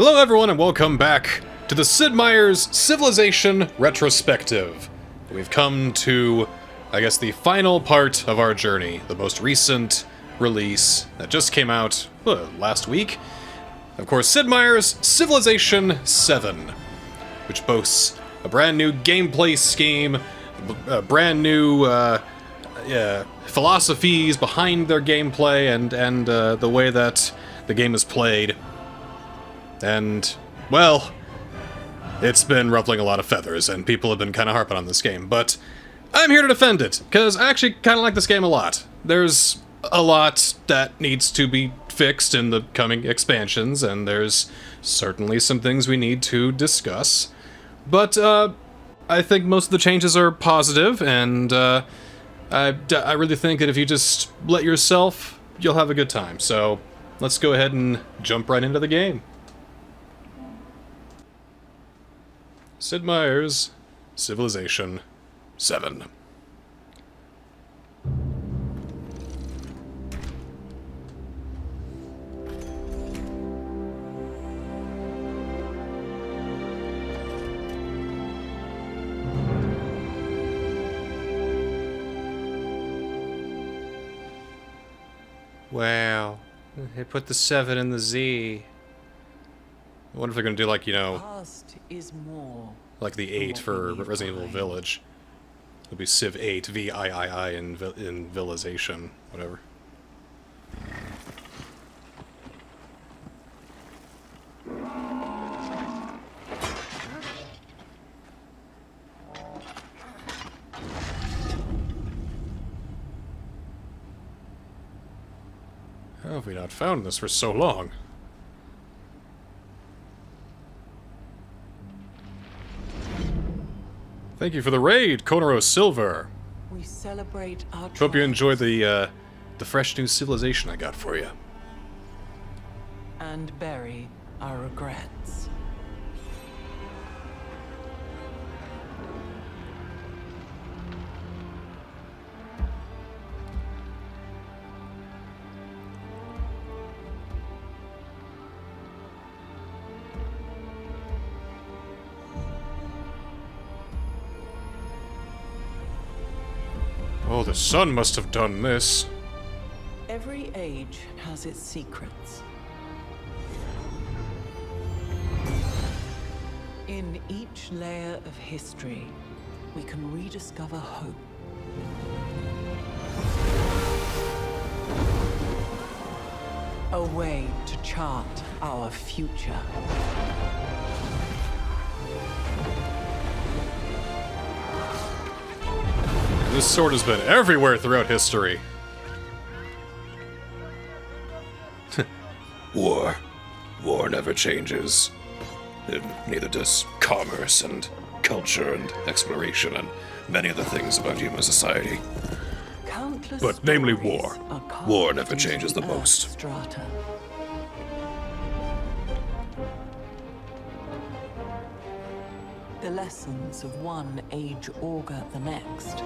Hello everyone and welcome back to the Sid Meier's Civilization Retrospective. We've come to, I guess, the final part of our journey, the most recent release that just came out last week. Of course, Sid Meier's Civilization VII, which boasts a brand new gameplay scheme, brand new philosophies behind their gameplay and the way that the game is played. And, well, it's been ruffling a lot of feathers, and people have been kind of harping on this game, but I'm here to defend it, because I actually kind of like this game a lot. There's a lot that needs to be fixed in the coming expansions, and there's certainly some things we need to discuss. But, I think most of the changes are positive, and I really think that if you just let yourself, you'll have a good time. So, let's go ahead and jump right into the game. Sid Meier's Civilization VII. Wow, they put the 7 in the Z. I wonder if they're gonna do like, you know, like the 8 for Resident Evil Village. It'll be Civ 8, V-I-I-I in Vilization, whatever. How have we not found this for so long? Thank you for the raid, Konoro Silver. We celebrate our Hope you enjoyed the fresh new civilization I got for you. And bury our regrets. Oh, the sun must have done this. Every age has its secrets. In each layer of history, we can rediscover hope. A way to chart our future. This sword has been everywhere throughout history. War. War never changes. Neither does commerce and culture and exploration and many other things about human society. Countless But namely war. are War carved never into changes the Earth's most. Strata. The lessons of one age augur the next.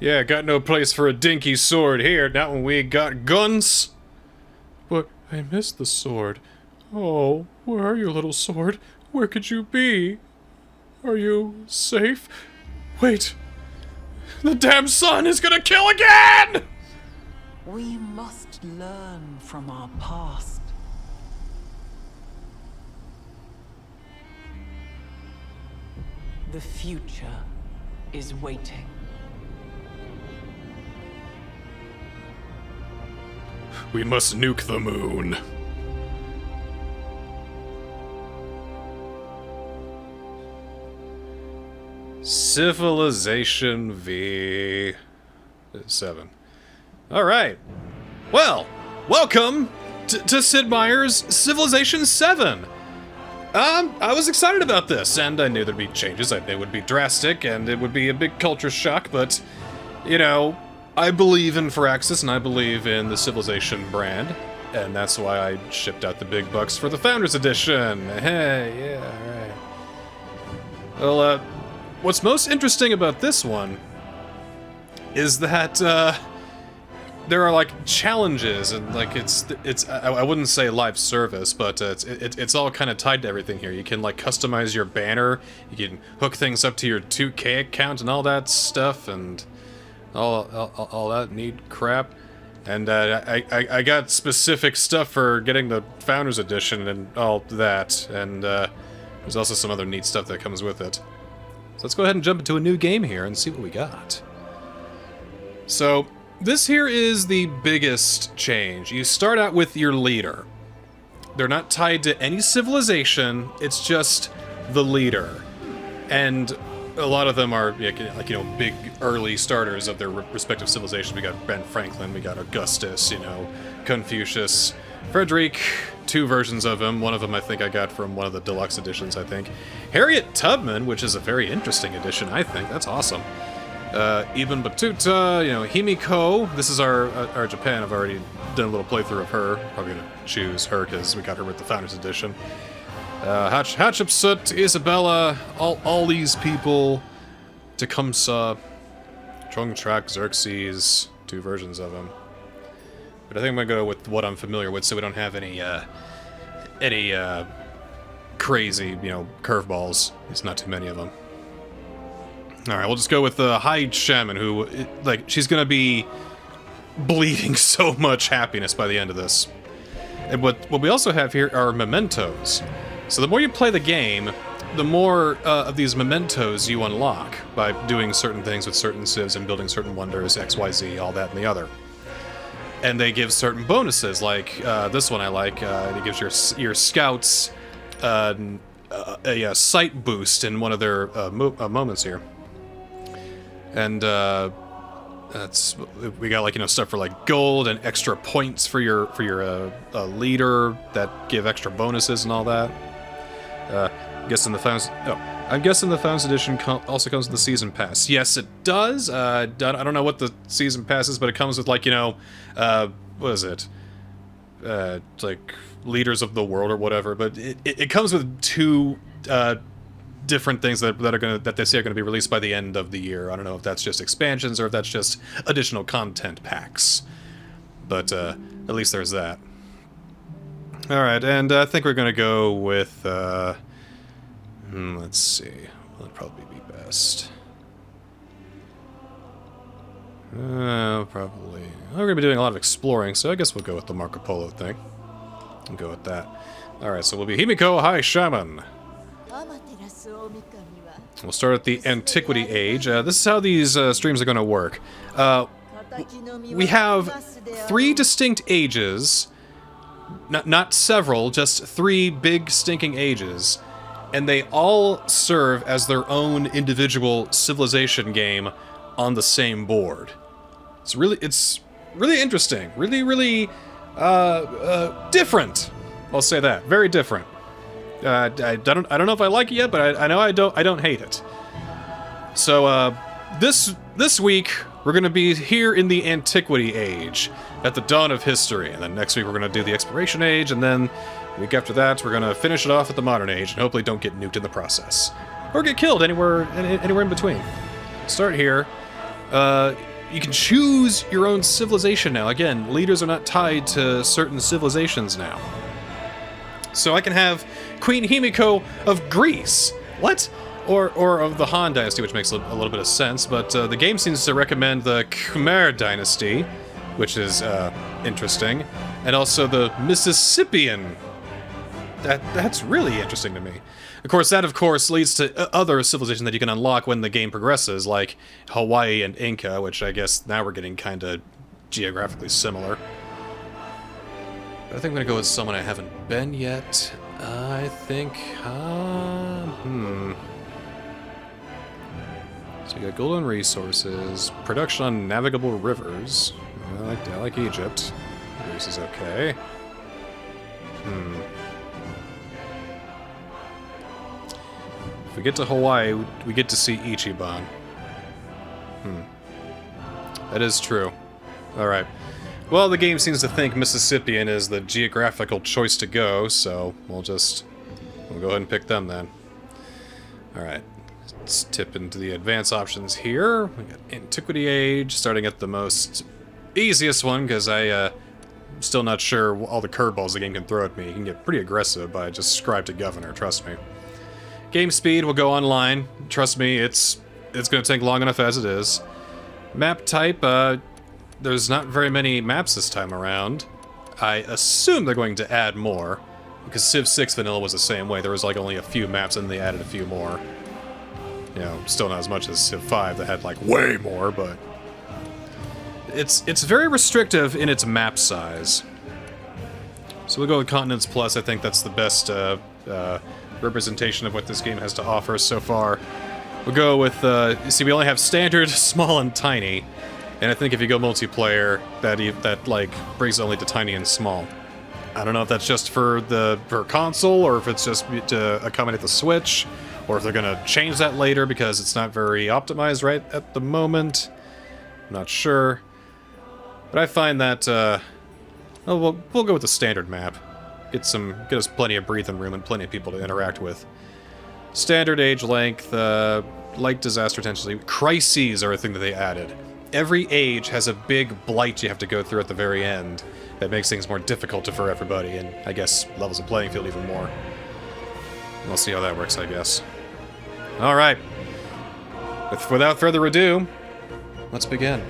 Yeah, got no place for a dinky sword here, not when we got guns. But I missed the sword. Oh, where are you, little sword? Where could you be? Are you safe? Wait. The damn sun is gonna kill again! We must learn from our past. The future is waiting. We must nuke the moon. Civilization V7. Alright. Well, welcome to Sid Meier's Civilization VII. I was excited about this, and I knew there'd be changes. They would be drastic, and it would be a big culture shock, but, you know, I believe in Firaxis, and I believe in the Civilization brand. And that's why I shipped out the big bucks for the Founders Edition. Hey, yeah, alright. Well, what's most interesting about this one is that, there are, like, challenges, and, like, I wouldn't say live service, but it's all kind of tied to everything here. You can, like, customize your banner, you can hook things up to your 2K account and all that stuff, and all that neat crap. And I got specific stuff for getting the Founders Edition and all that, and there's also some other neat stuff that comes with it. So let's go ahead and jump into a new game here and see what we got. So, this here is the biggest change. You start out with your leader. They're not tied to any civilization, it's just the leader. And a lot of them are, like, you know, big early starters of their respective civilizations. We got Ben Franklin, we got Augustus, you know, Confucius, Frederick, 2 versions of him. One of them I think I got from one of the deluxe editions, I think. Harriet Tubman, which is a very interesting edition, I think. That's awesome. Ibn Battuta, you know, Himiko. This is our Japan. I've already done a little playthrough of her. Probably gonna choose her because we got her with the Founders Edition. Hatshepsut, Isabella, all these people, Tecumseh, Chongtrak, Xerxes, 2 versions of him. But I think I'm gonna go with what I'm familiar with, so we don't have any crazy, you know, curveballs. There's not too many of them. All right, we'll just go with the High Shaman, who, like, she's gonna be bleeding so much happiness by the end of this. And what we also have here are mementos. So the more you play the game, the more of these mementos you unlock by doing certain things with certain civs and building certain wonders, XYZ, all that and the other. And they give certain bonuses, like this one I like. It gives your scouts a sight boost in one of their moments here. And we got, like, you know, stuff for, like, gold and extra points for your leader that give extra bonuses and all that. I'm guessing the Founders Edition also comes with the Season Pass. Yes, it does. I don't know what the Season Pass is, but it comes with, like, you know, what is it? Like, Leaders of the World or whatever. But it comes with 2 different things that they say are gonna be released by the end of the year. I don't know if that's just expansions or if that's just additional content packs. But at least there's that. Alright, and I think we're gonna go with, let's see. That'd probably be best. Probably. We're gonna be doing a lot of exploring, so I guess we'll go with the Marco Polo thing. We'll go with that. Alright, so we'll be Himiko High Shaman. We'll start at the Antiquity Age. This is how these streams are gonna work. We have 3 distinct ages. Not several, just 3 big stinking ages, and they all serve as their own individual civilization game on the same board. It's really interesting, really different. I'll say that, very different. I don't know if I like it yet, but I know I don't hate it. So this week we're gonna be here in the Antiquity Age, at the dawn of history, and then next week we're gonna do the Exploration Age, and then the week after that we're gonna finish it off at the Modern Age, and hopefully don't get nuked in the process, or get killed anywhere in between. Start here. You can choose your own civilization now. Again, leaders are not tied to certain civilizations now. So I can have Queen Himiko of Greece. What? Or of the Han Dynasty, which makes a little bit of sense, but the game seems to recommend the Khmer Dynasty, which is interesting, and also the Mississippian. That's really interesting to me. Of course, that leads to other civilizations that you can unlock when the game progresses, like Hawaii and Inca, which I guess now we're getting kind of geographically similar. But I think I'm gonna go with someone I haven't been yet. I think, So you got golden resources, production on navigable rivers. I like Egypt. Greece is okay. If we get to Hawaii, we get to see Ichiban. That is true. Alright. Well, the game seems to think Mississippian is the geographical choice to go, so we'll go ahead and pick them then. Alright, let's tip into the advanced options here. We got Antiquity Age, starting at the most easiest one, because I'm still not sure all the curveballs the game can throw at me. You can get pretty aggressive by just scribe to governor, trust me. Game speed will go online. Trust me, it's going to take long enough as it is. Map type, there's not very many maps this time around. I assume they're going to add more, because Civ 6 vanilla was the same way. There was like only a few maps and they added a few more. You know, still not as much as Civ 5 that had like way more, but it's very restrictive in its map size. So we'll go with Continents Plus. I think that's the best representation of what this game has to offer so far. We'll go with, you see, we only have standard, small, and tiny. And I think if you go multiplayer, that like brings it only to tiny and small. I don't know if that's just for console, or if it's just to accommodate the Switch, or if they're gonna change that later because it's not very optimized right at the moment. I'm not sure. But I find that, we'll go with the standard map. Get us plenty of breathing room and plenty of people to interact with. Standard age length, light disaster intensity. Crises are a thing that they added. Every age has a big blight you have to go through at the very end that makes things more difficult for everybody, and I guess levels the playing field even more. We'll see how that works, I guess. Alright. Without further ado, let's begin.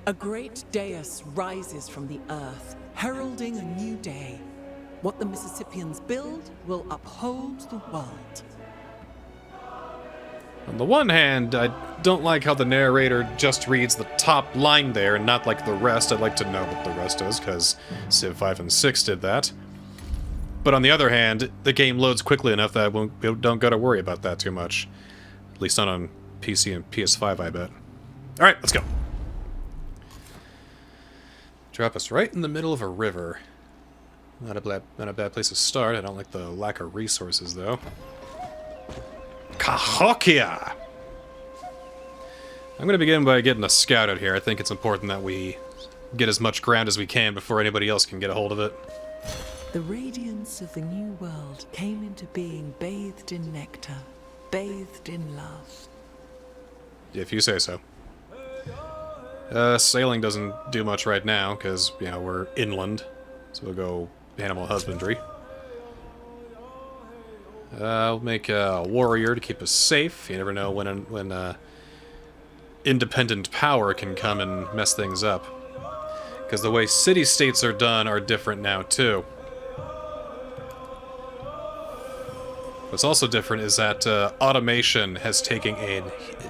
A great dais rises from the earth, heralding a new day. What the Mississippians build will uphold the world. On the one hand, I don't like how the narrator just reads the top line there and not like the rest. I'd like to know what the rest is, because Civ 5 and 6 did that. But on the other hand, the game loads quickly enough that we don't gotta worry about that too much. At least not on PC and PS5, I bet. Alright, let's go. Drop us right in the middle of a river. Not a bad place to start. I don't like the lack of resources, though. Cahokia! I'm going to begin by getting a scout out here. I think it's important that we get as much ground as we can before anybody else can get a hold of it. The radiance of the new world came into being bathed in nectar, bathed in love. If you say so. Sailing doesn't do much right now, because, you know, we're inland. So we'll go animal husbandry. I'll make a warrior to keep us safe. You never know when independent power can come and mess things up. Because the way city-states are done are different now, too. What's also different is that automation has taken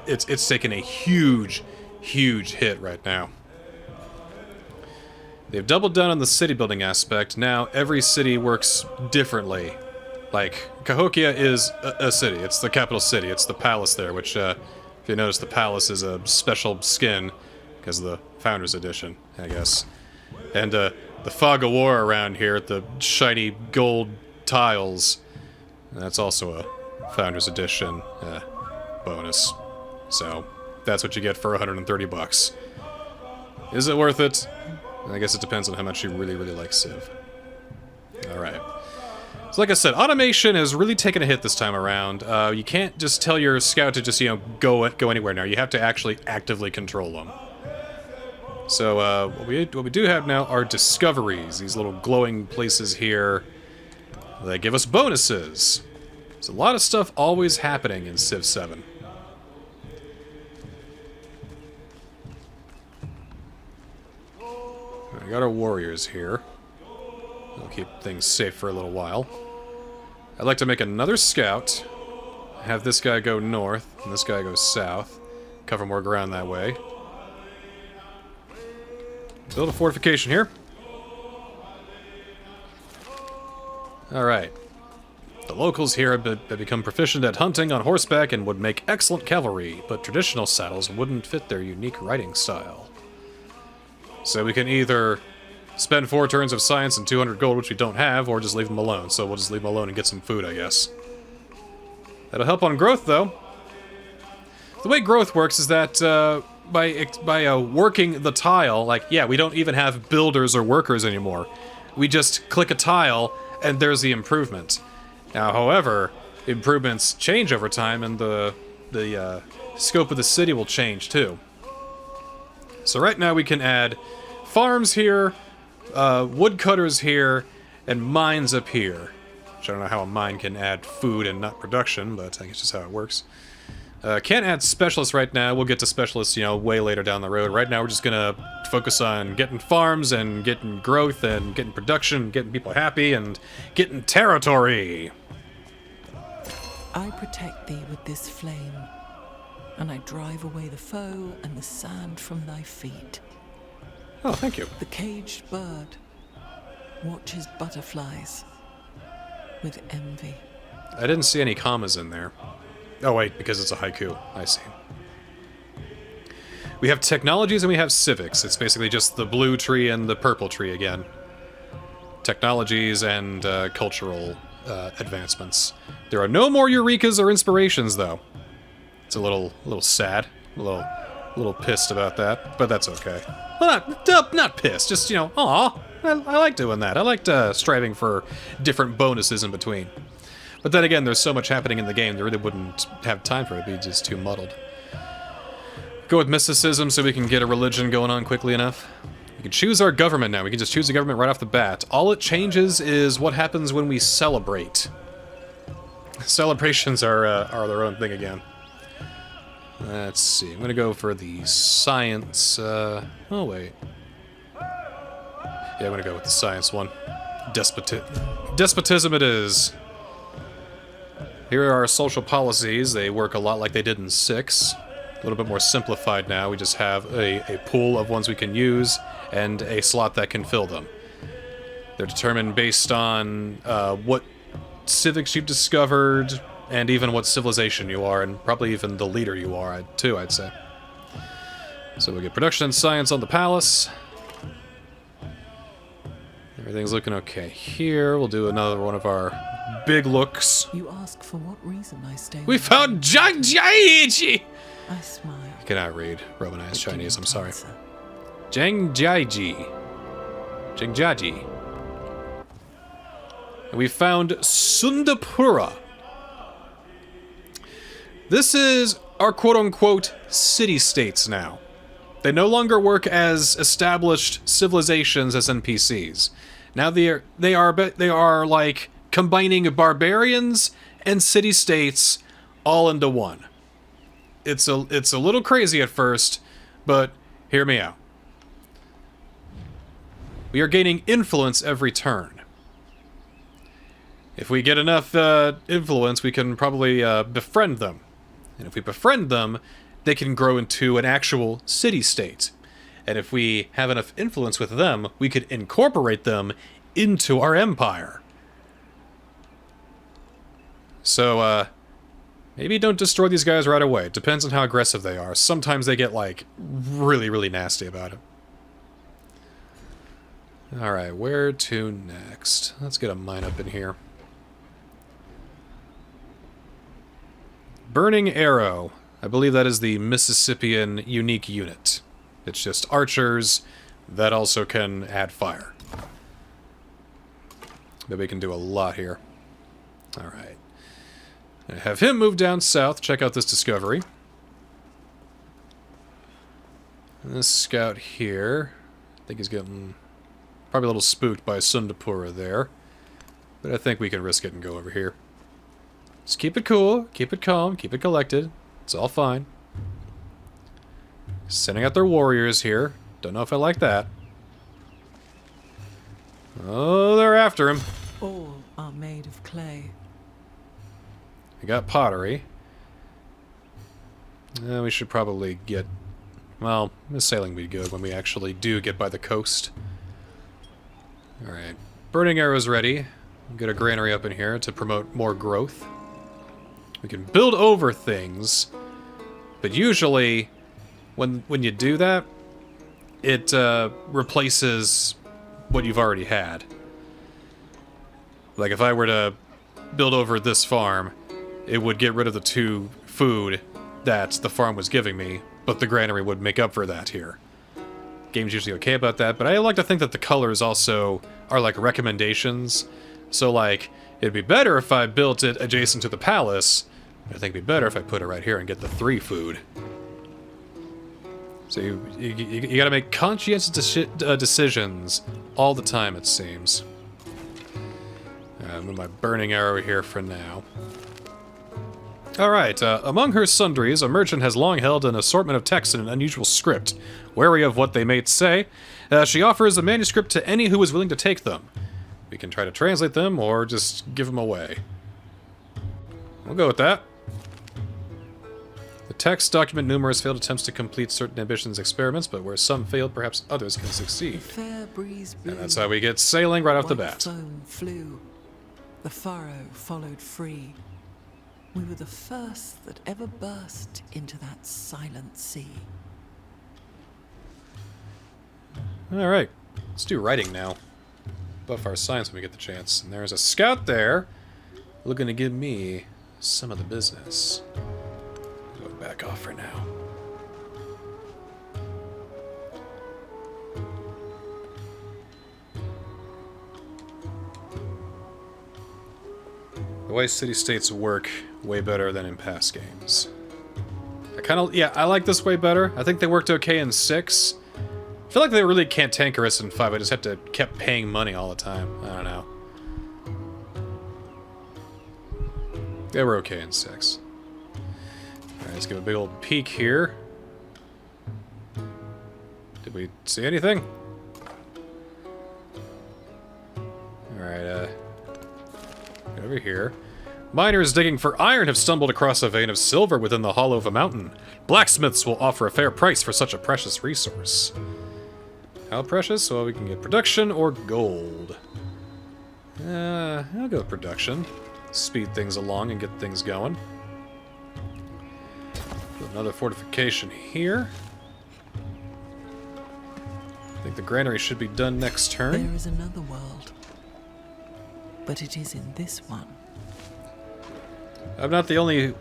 it's taken a huge hit right now. They've doubled down on the city building aspect. Now every city works differently. Like, Cahokia is a city. It's the capital city. It's the palace there, which, if you notice, the palace is a special skin because of the Founders Edition, I guess. And the fog of war around here, the shiny gold tiles, that's also a Founders Edition bonus. So that's what you get for 130 bucks. Is it worth it? I guess it depends on how much you really like Civ. Alright. So like I said, automation has really taken a hit this time around. You can't just tell your scout to just, you know, go anywhere now. You have to actually actively control them. So what we do have now are discoveries. These little glowing places here. They give us bonuses. There's a lot of stuff always happening in Civ 7. We got our warriors here. We'll keep things safe for a little while. I'd like to make another scout. Have this guy go north, and this guy go south. Cover more ground that way. Build a fortification here. Alright. The locals here have become proficient at hunting on horseback and would make excellent cavalry, but traditional saddles wouldn't fit their unique riding style. So we can either spend 4 turns of science and 200 gold, which we don't have, or just leave them alone. So we'll just leave them alone and get some food, I guess. That'll help on growth, though. The way growth works is that by working the tile, like, yeah, we don't even have builders or workers anymore. We just click a tile, and there's the improvement. Now, however, improvements change over time, and the scope of the city will change, too. So right now we can add farms here, woodcutters here, and mines up here. Which I don't know how a mine can add food and not production, but I think it's just how it works. Can't add specialists right now. We'll get to specialists, you know, way later down the road. Right now we're just gonna focus on getting farms and getting growth and getting production, getting people happy, and getting territory. I protect thee with this flame, and I drive away the foe and the sand from thy feet. Oh, thank you. The caged bird watches butterflies with envy. I didn't see any commas in there. Oh wait, because it's a haiku. I see. We have technologies and we have civics. It's basically just the blue tree and the purple tree again. Technologies and cultural advancements. There are no more eurekas or inspirations, though. It's a little sad, a little pissed about that, but that's okay. Well, not pissed, just, you know, aw, I like doing that. I liked striving for different bonuses in between. But then again, there's so much happening in the game, they really wouldn't have time for it. It'd be just too muddled. Go with mysticism so we can get a religion going on quickly enough. We can choose our government now. We can just choose a government right off the bat. All it changes is what happens when we celebrate. Celebrations are their own thing again. Let's see. I'm gonna go for the science. Oh wait. Yeah, I'm gonna go with the science one. Despotism it is. Here are our social policies. They work a lot like they did in 6. A little bit more simplified now. We just have a pool of ones we can use and a slot that can fill them. They're determined based on what civics you've discovered and even what civilization you are, and probably even the leader you are, too, I'd say. So we get production and science on the palace. Everything's looking okay here. We'll do another one of our big looks. You ask for what reason I stay. We found Jiangjiaiji! I smile. I cannot read Romanized Chinese, I'm sorry. Answer. Jiangjiaiji. Jiangjiaji. And we found Sundapura. This is our quote-unquote city-states now. They no longer work as established civilizations as NPCs. Now they are like combining barbarians and city-states all into one. It's a little crazy at first, but hear me out. We are gaining influence every turn. If we get enough influence, we can probably befriend them. And if we befriend them, they can grow into an actual city-state. And if we have enough influence with them, we could incorporate them into our empire. So, maybe don't destroy these guys right away. It depends on how aggressive they are. Sometimes they get, like, really, really nasty about it. Alright, where to next? Let's get a mine up in here. Burning Arrow. I believe that is the Mississippian unique unit. It's just archers that also can add fire. But we can do a lot here. Alright. Have him move down south, check out this discovery. And this scout here, I think he's getting probably a little spooked by Sundapura there. But I think we can risk it and go over here. Just keep it cool, keep it calm, keep it collected. It's all fine. Sending out their warriors here. Don't know if I like that. Oh, they're after him. All are made of clay. We got pottery. We should probably get... Well, the sailing would be good when we actually do get by the coast. Alright. Burning arrows ready. Get a granary up in here to promote more growth. We can build over things, but usually when you do that, it replaces what you've already had. Like if I were to build over this farm, it would get rid of the 2 food that the farm was giving me, but the granary would make up for that here. Game's usually okay about that, but I like to think that the colors also are like recommendations. So like, it'd be better if I built it adjacent to the palace. I think it'd be better if I put it right here and get the 3 food. So you gotta make conscientious decisions all the time, it seems. Move my burning arrow here for now. Alright, among her sundries, a merchant has long held an assortment of texts in an unusual script. Wary of what they may say, she offers a manuscript to any who is willing to take them. We can try to translate them, or just give them away. We'll go with that. The texts document numerous failed attempts to complete certain ambitions experiments, but where some failed, perhaps others can succeed. The fair breeze blew, And that's how we get sailing right off the white bat. foam flew, the furrow followed free. We were the first that ever burst into that silent sea. Alright, let's do writing now. Buff our science when we get the chance. And there's a scout there looking to give me some of the business. Go back off for now. The way city-states work way better than in past games. I like this way better. I think they worked okay in 6. I feel like they really cantankerous in 5. I just kept paying money all the time. I don't know. They were okay in 6. Alright, let's give a big old peek here. Did we see anything? Alright, get over here. Miners digging for iron have stumbled across a vein of silver within the hollow of a mountain. Blacksmiths will offer a fair price for such a precious resource. How precious? Well, we can get production or gold. I'll go with production. Speed things along and get things going. Build another fortification here. I think the granary should be done next turn. There is another world, but it is in this one. I'm not the only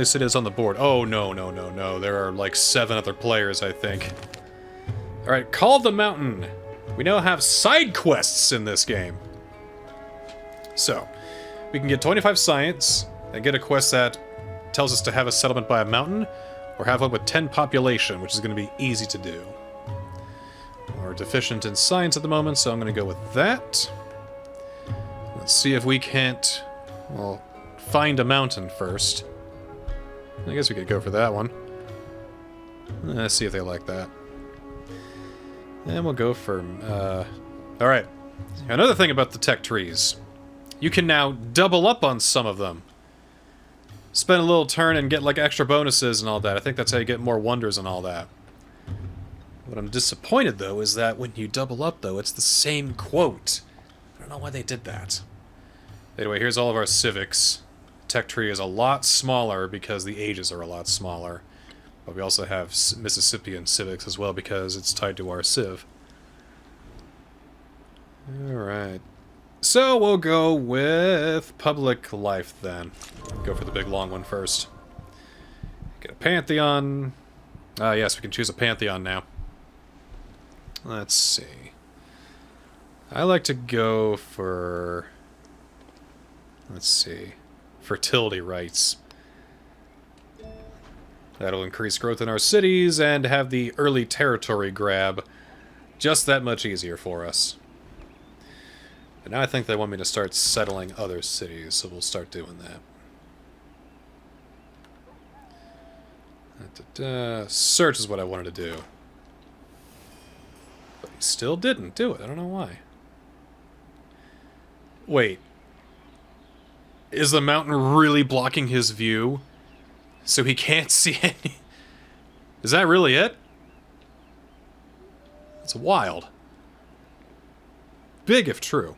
city that's on the board. Oh, no. There are like 7 other players, I think. Alright, Call of the Mountain. We now have side quests in this game. So, we can get 25 science and get a quest that tells us to have a settlement by a mountain, or have one with 10 population, which is going to be easy to do. We're deficient in science at the moment, so I'm going to go with that. Let's see if we can't, well, find a mountain first. I guess we could go for that one. Let's see if they like that. And we'll go for... Alright. Another thing about the tech trees. You can now double up on some of them. Spend a little turn and get, like, extra bonuses and all that. I think that's how you get more wonders and all that. What I'm disappointed, though, is that when you double up, though, it's the same quote. I don't know why they did that. Anyway, here's all of our civics. Tech tree is a lot smaller because the ages are a lot smaller. But we also have Mississippian civics as well because it's tied to our civ. Alright. So we'll go with public life then. Go for the big long one first. Get a pantheon. Yes, we can choose a pantheon now. Let's see. I like to go for... Let's see. Fertility rights. That'll increase growth in our cities and have the early territory grab just that much easier for us. But now I think they want me to start settling other cities, so we'll start doing that. Search is what I wanted to do. But he still didn't do it. I don't know why. Wait. Is the mountain really blocking his view? So he can't see any... Is that really it? It's wild. Big if true.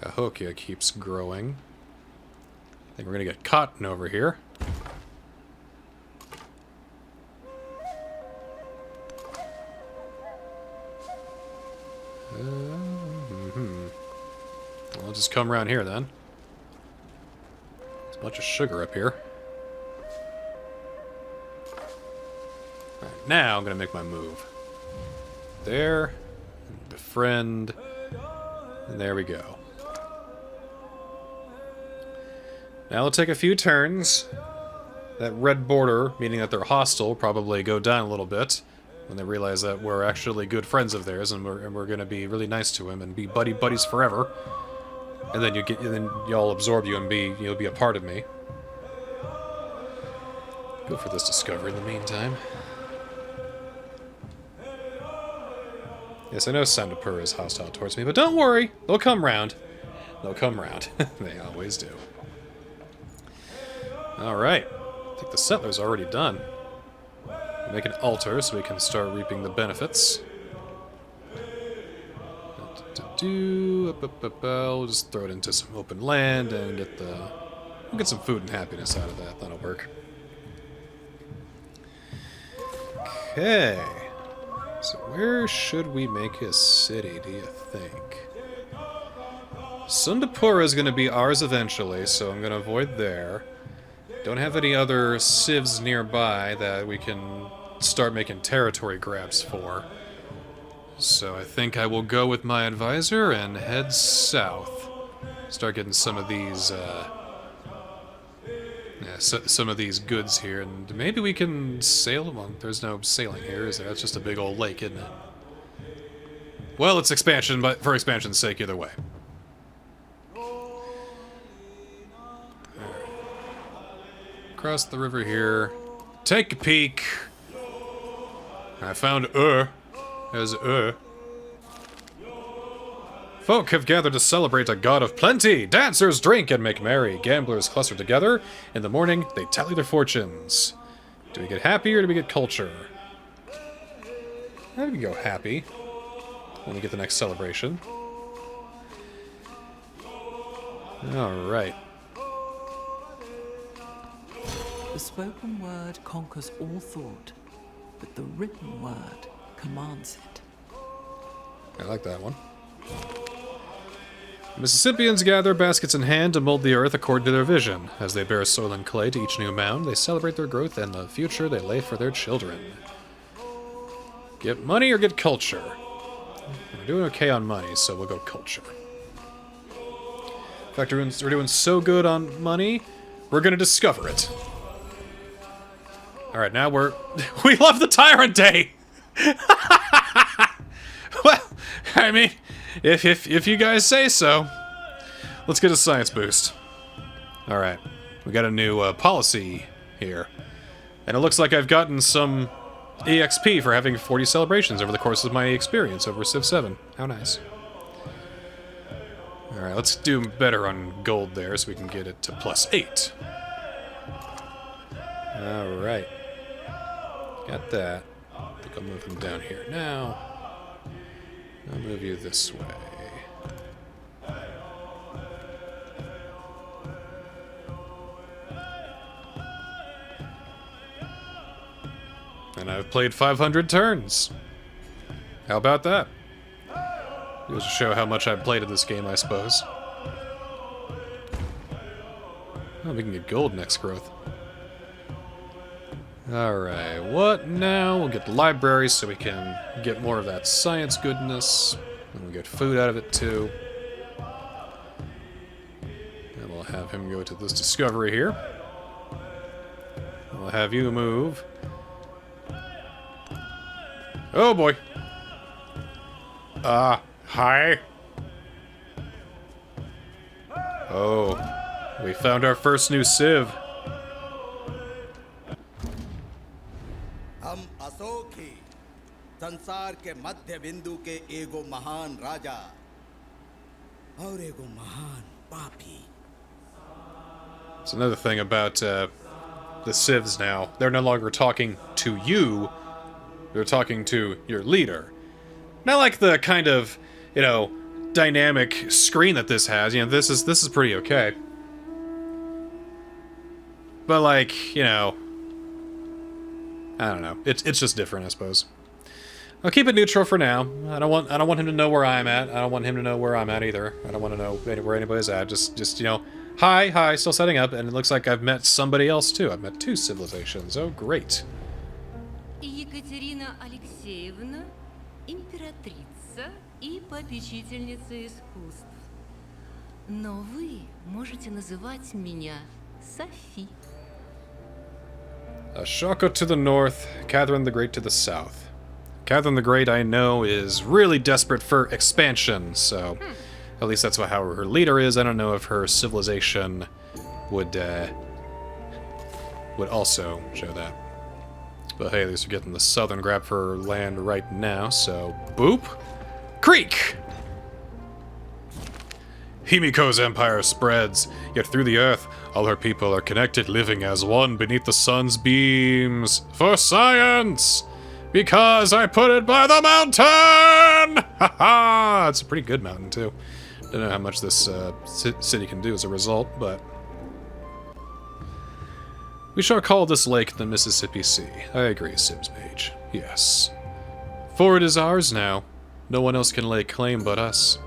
Cahokia keeps growing. I think we're gonna get cotton over here. Well, I'll just come around here then. There's a bunch of sugar up here. Alright, now I'm gonna make my move. There. Befriend. And there we go. Now it'll take a few turns. That red border, meaning that they're hostile, will probably go down a little bit when they realize that we're actually good friends of theirs, and we're going to be really nice to him and be buddies forever. And then y'all absorb you and you'll be a part of me. Go for this discovery in the meantime. Yes, I know Sandapur is hostile towards me, but don't worry, they'll come round. They'll come round. They always do. Alright. I think the settler's already done. Make an altar so we can start reaping the benefits. We'll just throw it into some open land and we'll get some food and happiness out of that. That'll work. Okay. So where should we make a city, do you think? Sundapura is going to be ours eventually, so I'm going to avoid there. Don't have any other civs nearby that we can start making territory grabs for. So I think I will go with my advisor and head south. Start getting some of these, some of these goods here, and maybe we can sail them on. There's no sailing here, is there? That's just a big old lake, isn't it? Well, it's expansion, but for expansion's sake, either way. Across the river here. Take a peek. I found There's Folk have gathered to celebrate a god of plenty. Dancers drink and make merry. Gamblers cluster together. In the morning, they tally their fortunes. Do we get happy or do we get culture? I think we go happy when we get the next celebration. Alright. The spoken word conquers all thought, but the written word commands it. I like that one. Mississippians gather baskets in hand to mold the earth according to their vision. As they bear soil and clay to each new mound, they celebrate their growth and the future they lay for their children. Get money or get culture? We're doing okay on money, so we'll go culture. In fact, we're doing so good on money, we're gonna discover it. Alright, now we love the Tyrant Day! Well, I mean, if you guys say so. Let's get a science boost. Alright, we got a new policy here. And it looks like I've gotten some EXP for having 40 celebrations over the course of my experience over Civ 7. How nice. Alright, let's do better on gold there so we can get it to +8. Alright. Got that. I think I'll move him down here now. I'll move you this way. And I've played 500 turns. How about that? Goes to show how much I've played of this game, I suppose. Oh, we can get gold next growth. Alright, what now? We'll get the library so we can get more of that science goodness. And we'll get food out of it too. And we'll have him go to this discovery here. We'll have you move. Oh boy. Hi. Oh, we found our first new civ. हम अशोक ही संसार के मध्य बिंदु के एगो महान राजा और एगो महान पापी. It's another thing about the civs now. They're no longer talking to you. They're talking to your leader. Not like the kind of, you know, dynamic screen that this has. You know, this is pretty okay. But like, you know, I don't know. It's just different, I suppose. I'll keep it neutral for now. I don't want him to know where I'm at. I don't want him to know where I'm at either. I don't want to know where anybody's at. Just you know, hi, still setting up, and it looks like I've met somebody else too. I've met 2 civilizations. Oh, great. Екатерина Алексеевна, императрица и попечительница искусств. Но вы можете называть меня Софи. Ashoka to the north, Catherine the Great to the south. Catherine the Great, I know, is really desperate for expansion, so at least that's how her leader is. I don't know if her civilization would also show that. But hey, at least we're getting the southern grab for land right now, so boop! Creek! Himiko's empire spreads, yet through the earth, all her people are connected, living as one beneath the sun's beams. For science! Because I put it by the mountain! Ha ha! It's a pretty good mountain, too. Don't know how much this city can do as a result, but... We shall call this lake the Mississippi Sea. I agree, Sims Mage. Yes. For it is ours now. No one else can lay claim but us.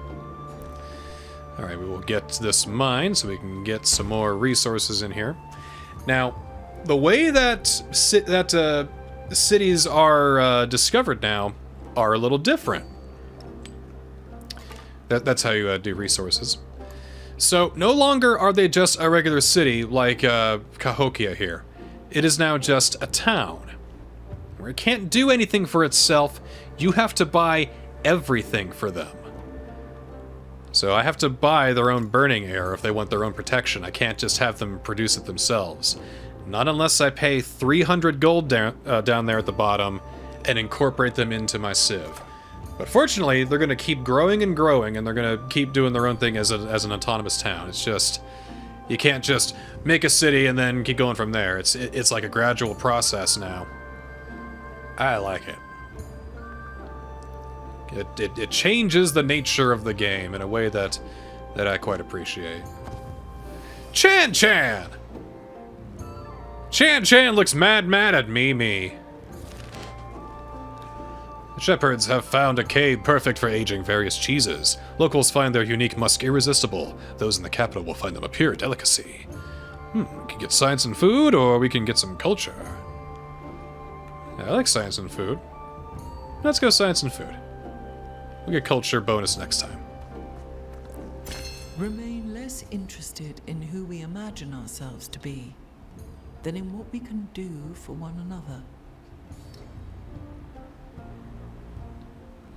Alright, we will get this mine so we can get some more resources in here. Now, the way that cities are discovered now are a little different. That's how you do resources. So, no longer are they just a regular city like Cahokia here. It is now just a town. Where it can't do anything for itself, you have to buy everything for them. So I have to buy their own burning air if they want their own protection. I can't just have them produce it themselves. Not unless I pay 300 gold down there at the bottom and incorporate them into my civ. But fortunately, they're going to keep growing and growing, and they're going to keep doing their own thing as an autonomous town. It's just... You can't just make a city and then keep going from there. It's like a gradual process now. I like it. It changes the nature of the game in a way that I quite appreciate. Chan! Chan looks mad at me. The shepherds have found a cave perfect for aging various cheeses. Locals find their unique musk irresistible. Those in the capital will find them a pure delicacy. We can get science and food, or we can get some culture. Yeah, I like science and food. Let's go science and food. We'll get culture bonus next time. Remain less interested in who we imagine ourselves to be than in what we can do for one another.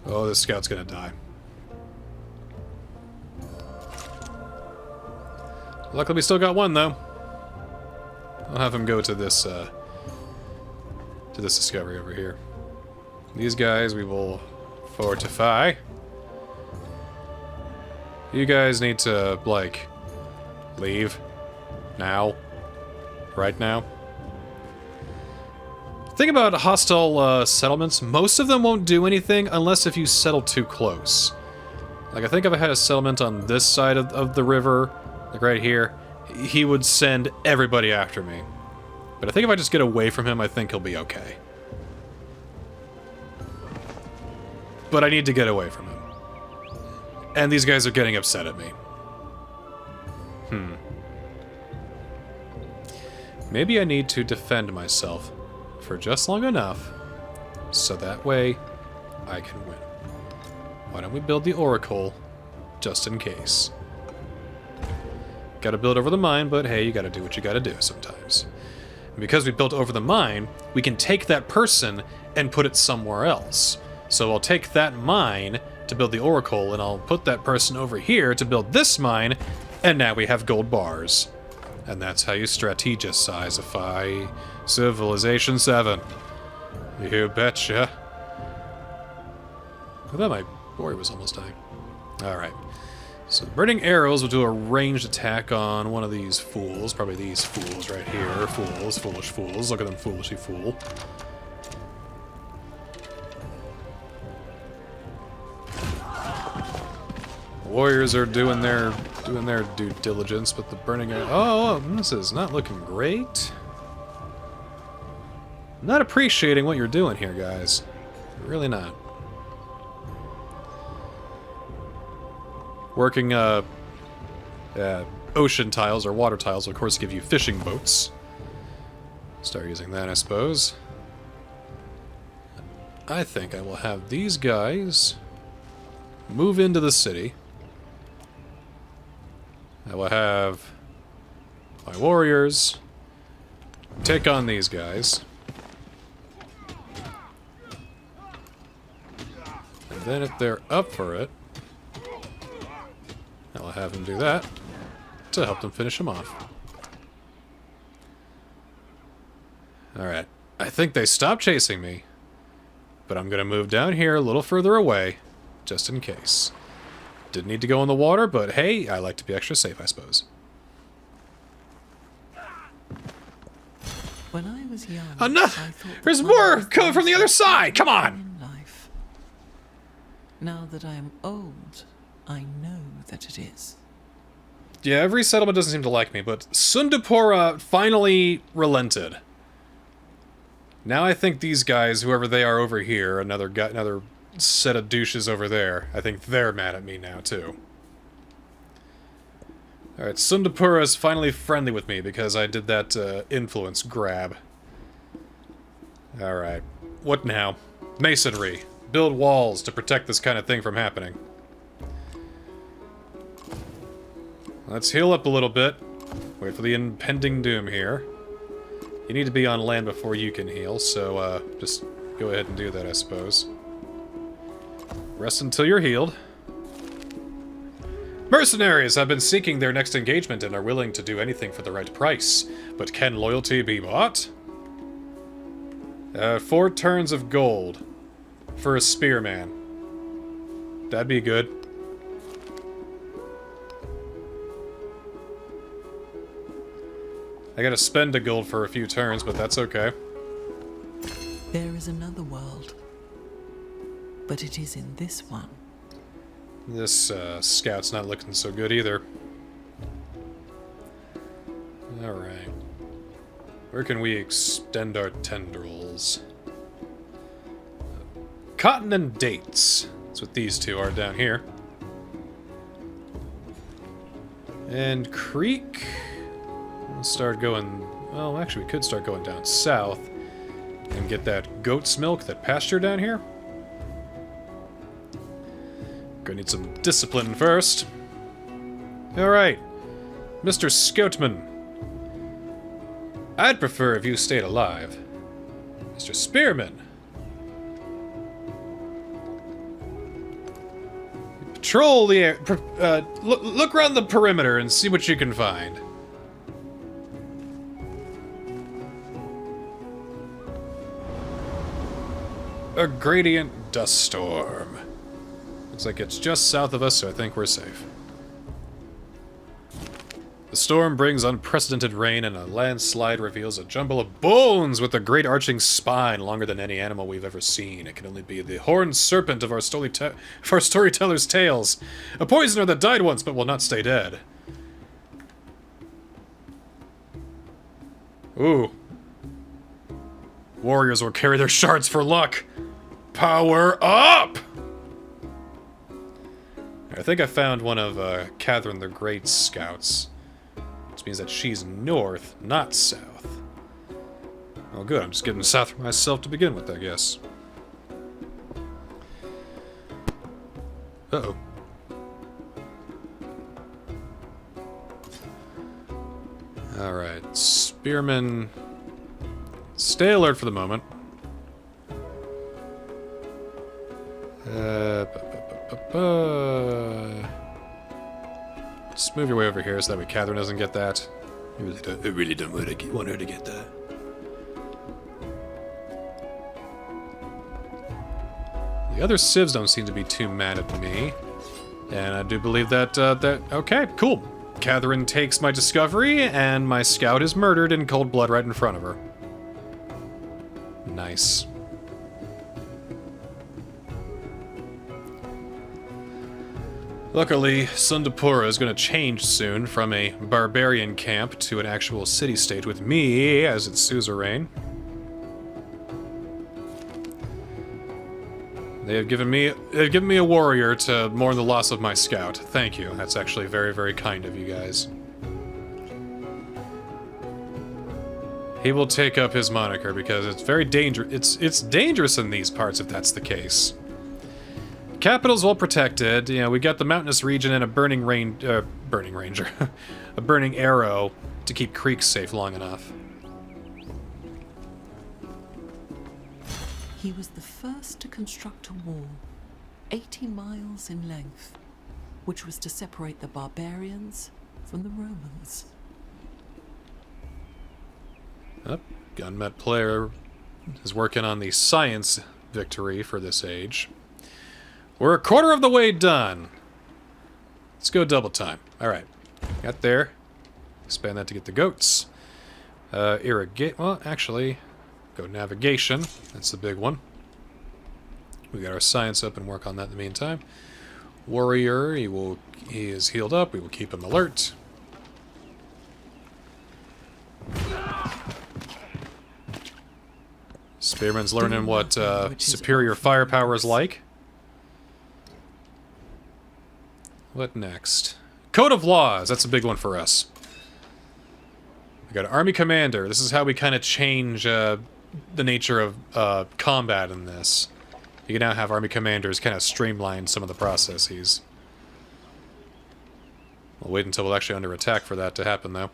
Oh, this scout's gonna die. Luckily, we still got one, though. I'll have him go to this discovery over here. These guys we will fortify. You guys need to, like, leave. Now. Right now. Think about hostile settlements. Most of them won't do anything unless if you settle too close. Like, I think if I had a settlement on this side of the river, like right here, he would send everybody after me. But I think if I just get away from him, I think he'll be okay. But I need to get away from him. And these guys are getting upset at me. Maybe I need to defend myself for just long enough, so that way I can win. Why don't we build the Oracle, just in case. Gotta build over the mine, but hey, you gotta do what you gotta do sometimes. And because we built over the mine, we can take that person and put it somewhere else. So I'll take that mine to build the Oracle, and I'll put that person over here to build this mine, and now we have gold bars. And that's how you strategicify Civilization VII. You betcha. I thought my boy was almost dying. Alright. So burning arrows will do a ranged attack on one of these fools. Probably these fools right here. Fools. Foolish fools. Look at them foolishly fool. Warriors are doing their due diligence, but the burning arrow... Oh, this is not looking great. I'm not appreciating what you're doing here, guys. Really not. Working ocean tiles or water tiles will, of course, give you fishing boats. Start using that, I suppose. I think I will have these guys move into the city. I will have my warriors take on these guys. And then if they're up for it, I'll have them do that to help them finish them off. Alright, I think they stopped chasing me, but I'm going to move down here a little further away, just in case. Didn't need to go in the water, but hey, I like to be extra safe, I suppose. When I was young, Enough! I thought There's that more life coming from the other was side! Come on! in life. Now that I am old, I know that it is. Yeah, every settlement doesn't seem to like me, but Sundapura finally relented. Now I think these guys, whoever they are over here, another set of douches over there, I think they're mad at me now, too. Alright, Sundapura is finally friendly with me because I did that influence grab. Alright, what now? Masonry. Build walls to protect this kind of thing from happening. Let's heal up a little bit. Wait for the impending doom here. You need to be on land before you can heal, so just go ahead and do that, I suppose. Rest until you're healed. Mercenaries have been seeking their next engagement and are willing to do anything for the right price. But can loyalty be bought? 4 turns of gold for a spearman. That'd be good. I gotta spend a gold for a few turns, but that's okay. There is another world, but it is in this one. This scout's not looking so good either. Alright. Where can we extend our tendrils? Cotton and dates. That's what these two are down here. And creek. Let's start going... Well, actually, we could start going down south and get that goat's milk, that pasture down here. Gonna need some discipline first. Alright. Mr. Scoutman. I'd prefer if you stayed alive. Mr. Spearman. Patrol the air... look around the perimeter and see what you can find. A gradient dust storm. Looks like it's just south of us, so I think we're safe. The storm brings unprecedented rain, and a landslide reveals a jumble of bones with a great arching spine longer than any animal we've ever seen. It can only be the horned serpent of our storyteller's tales. A poisoner that died once but will not stay dead. Ooh. Warriors will carry their shards for luck. Power up! I think I found one of Catherine the Great's scouts. Which means that she's north, not south. Oh good, I'm just getting south for myself to begin with, I guess. Uh-oh. Alright, spearmen... Stay alert for the moment. Just move your way over here so that way Catherine doesn't get that. I really don't want her to get that. The other civs don't seem to be too mad at me. And I do believe that, okay, cool. Catherine takes my discovery, and my scout is murdered in cold blood right in front of her. Nice. Luckily, Sundapura is going to change soon from a barbarian camp to an actual city-state with me as its suzerain. They've given me a warrior to mourn the loss of my scout. Thank you. That's actually very, very kind of you guys. He will take up his moniker because it's very dangerous. It's dangerous in these parts if that's the case. Capital's well protected. You know, we got the mountainous region and a burning ranger, a burning arrow to keep creeks safe long enough. He was the first to construct a wall, 80 miles in length, which was to separate the barbarians from the Romans. Oh, Gunmet player is working on the science victory for this age. We're a quarter of the way done. Let's go double time. All right, got there. Expand that to get the goats. Irrigate. Well, actually, go navigation. That's the big one. We got our science up and work on that in the meantime. Warrior, he is healed up. We will keep him alert. Spearman's learning what superior firepower is like. What next? Code of Laws. That's a big one for us. We got Army Commander. This is how we kind of change the nature of combat in this. You can now have Army Commanders kind of streamline some of the processes. We'll wait until we're actually under attack for that to happen, though.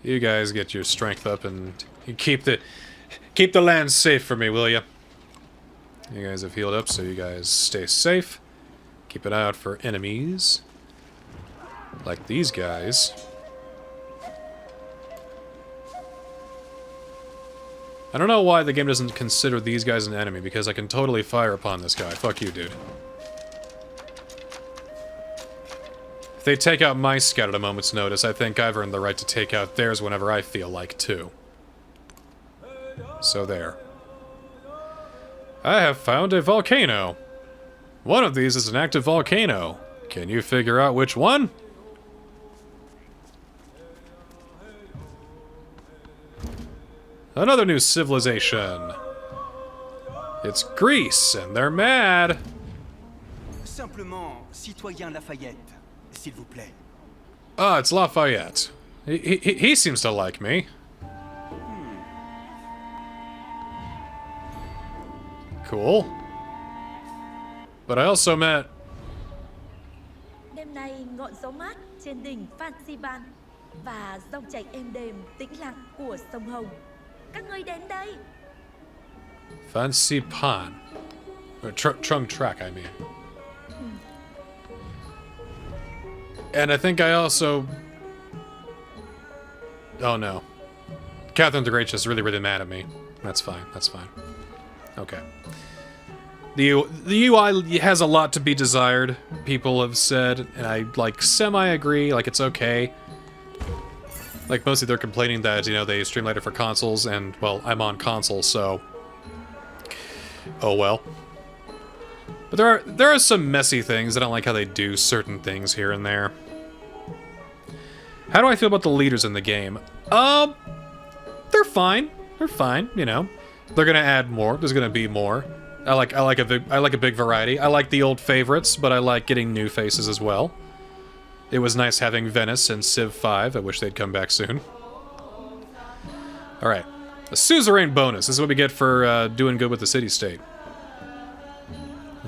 You guys get your strength up and you keep the land safe for me, will you? You guys have healed up, so you guys stay safe. Keep an eye out for enemies. Like these guys. I don't know why the game doesn't consider these guys an enemy, because I can totally fire upon this guy. Fuck you, dude. If they take out my scout at a moment's notice, I think I've earned the right to take out theirs whenever I feel like to. So there. I have found a volcano. One of these is an active volcano. Can you figure out which one? Another new civilization. It's Greece, and they're mad. Simplement, citoyen Lafayette, s'il vous plaît. Ah, it's Lafayette. He seems to like me. Cool. But I also met... Đêm nay ngọn gió mát trên đỉnh Fansiban và dòng chảy êm đềm tĩnh lặng của sông Hồng. Các ngươi đến đây. Fancy Pan. Or Trung Track, I mean. And I think I also... Oh no. Catherine the Great is really, really mad at me. That's fine, that's fine. Okay. The UI has a lot to be desired, people have said, and I, like, semi-agree, like, it's okay. Like, mostly they're complaining that, you know, they streamlined it for consoles, and, well, I'm on console, so... Oh well. But there are some messy things. I don't like how they do certain things here and there. How do I feel about the leaders in the game? They're fine. They're fine, you know. They're gonna add more. There's gonna be more. I like a big variety. I like the old favorites, but I like getting new faces as well. It was nice having Venice and Civ 5. I wish they'd come back soon. Alright. A suzerain bonus. This is what we get for doing good with the city-state.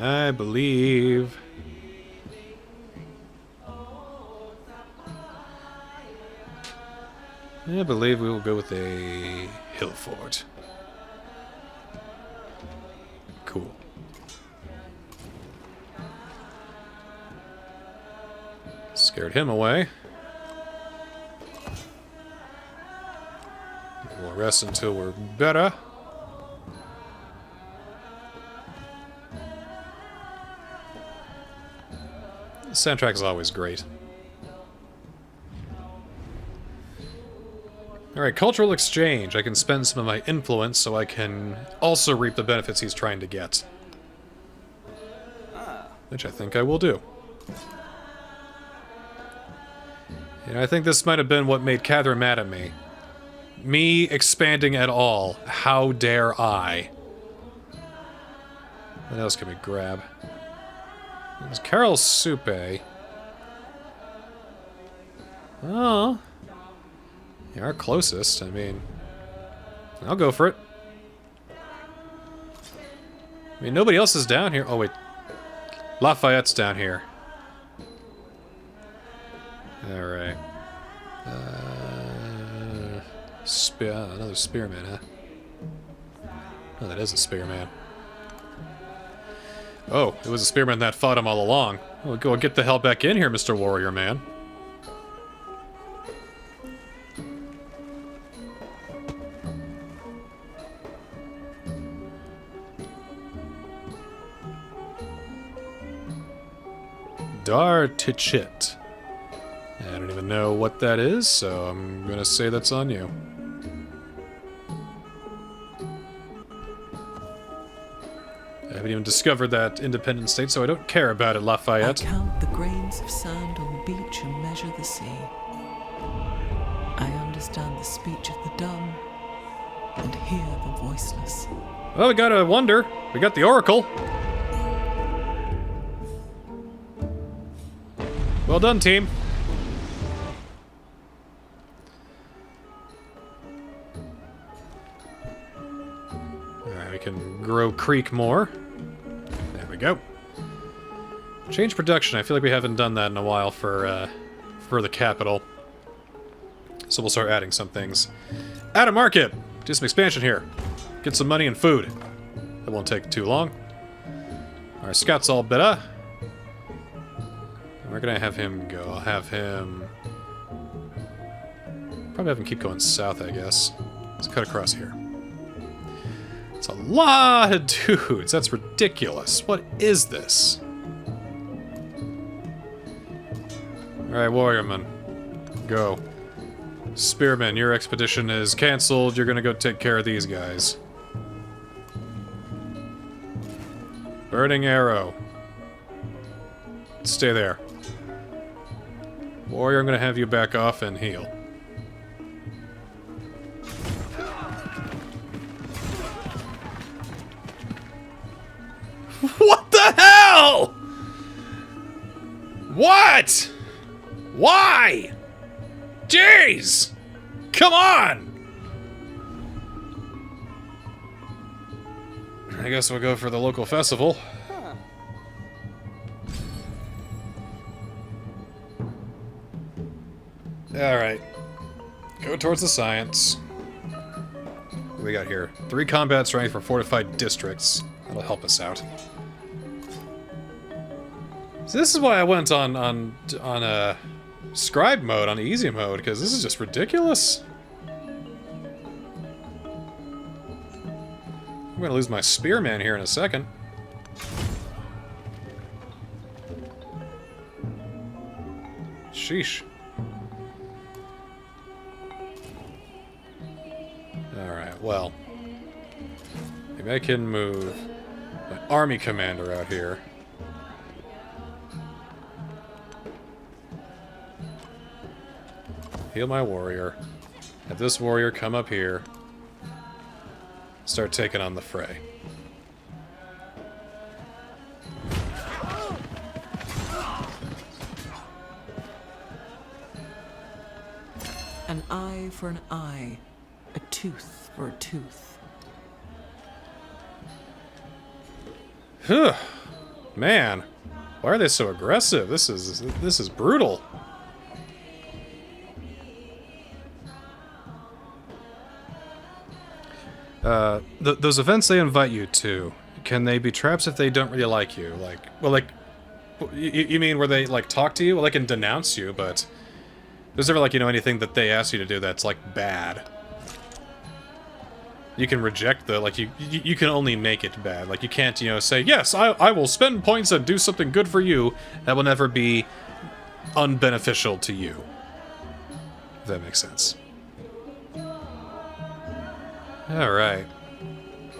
I believe... we will go with a hill fort. Cool. Scared him away. We'll rest until we're better. The soundtrack is always great. Alright, cultural exchange. I can spend some of my influence so I can also reap the benefits he's trying to get. Which I think I will do. And I think this might have been what made Catherine mad at me. Me expanding at all. How dare I? What else can we grab? There's Carol Soupe. Oh. Yeah, our closest. I mean, I'll go for it. I mean, nobody else is down here. Oh, wait. Lafayette's down here. Alright. Another spearman, huh? Oh, that is a spearman. Oh, it was a spearman that fought him all along. Well, go get the hell back in here, Mr. Warrior Man. Dar Tichit. I don't even know what that is, so I'm gonna say that's on you. I haven't even discovered that independent state, so I don't care about it, Lafayette. I count the grains of sand on the beach and measure the sea. I understand the speech of the dumb and hear the voiceless. Well, we got a wonder. We got the Oracle. Well done, team. Alright, we can grow Creek more. There we go. Change production. I feel like we haven't done that in a while for the capital. So we'll start adding some things. Add a market! Do some expansion here. Get some money and food. That won't take too long. Our scout's all better. Where can I have him go? I'll have him... Probably have him keep going south, I guess. Let's cut across here. It's a lot of dudes. That's ridiculous. What is this? Alright, Warriorman. Go. Spearman, your expedition is cancelled. You're gonna go take care of these guys. Burning Arrow. Stay there. Warrior, I'm gonna have you back off and heal. What the hell?! What?! Why?! Jeez! Come on! I guess we'll go for the local festival. Alright. Go towards the science. What do we got here? 3 combat strength for fortified districts. That'll help us out. So this is why I went on scribe mode, on easy mode, because this is just ridiculous. I'm gonna lose my spearman here in a second. Sheesh. Alright, well. Maybe I can move my army commander out here. Heal my warrior. Have this warrior come up here. Start taking on the fray. An eye for an eye, a tooth for a tooth. Phew. Man, why are they so aggressive? This is brutal. Those events they invite you to, can they be traps if they don't really like you? Like, well, like, you mean where they, like, talk to you? Well, they can denounce you, but there's never, like, you know, anything that they ask you to do that's, like, bad. You can reject the, like, you can only make it bad. Like, you can't, you know, say, yes, I will spend points and do something good for you. That will never be unbeneficial to you. If that makes sense. Alright.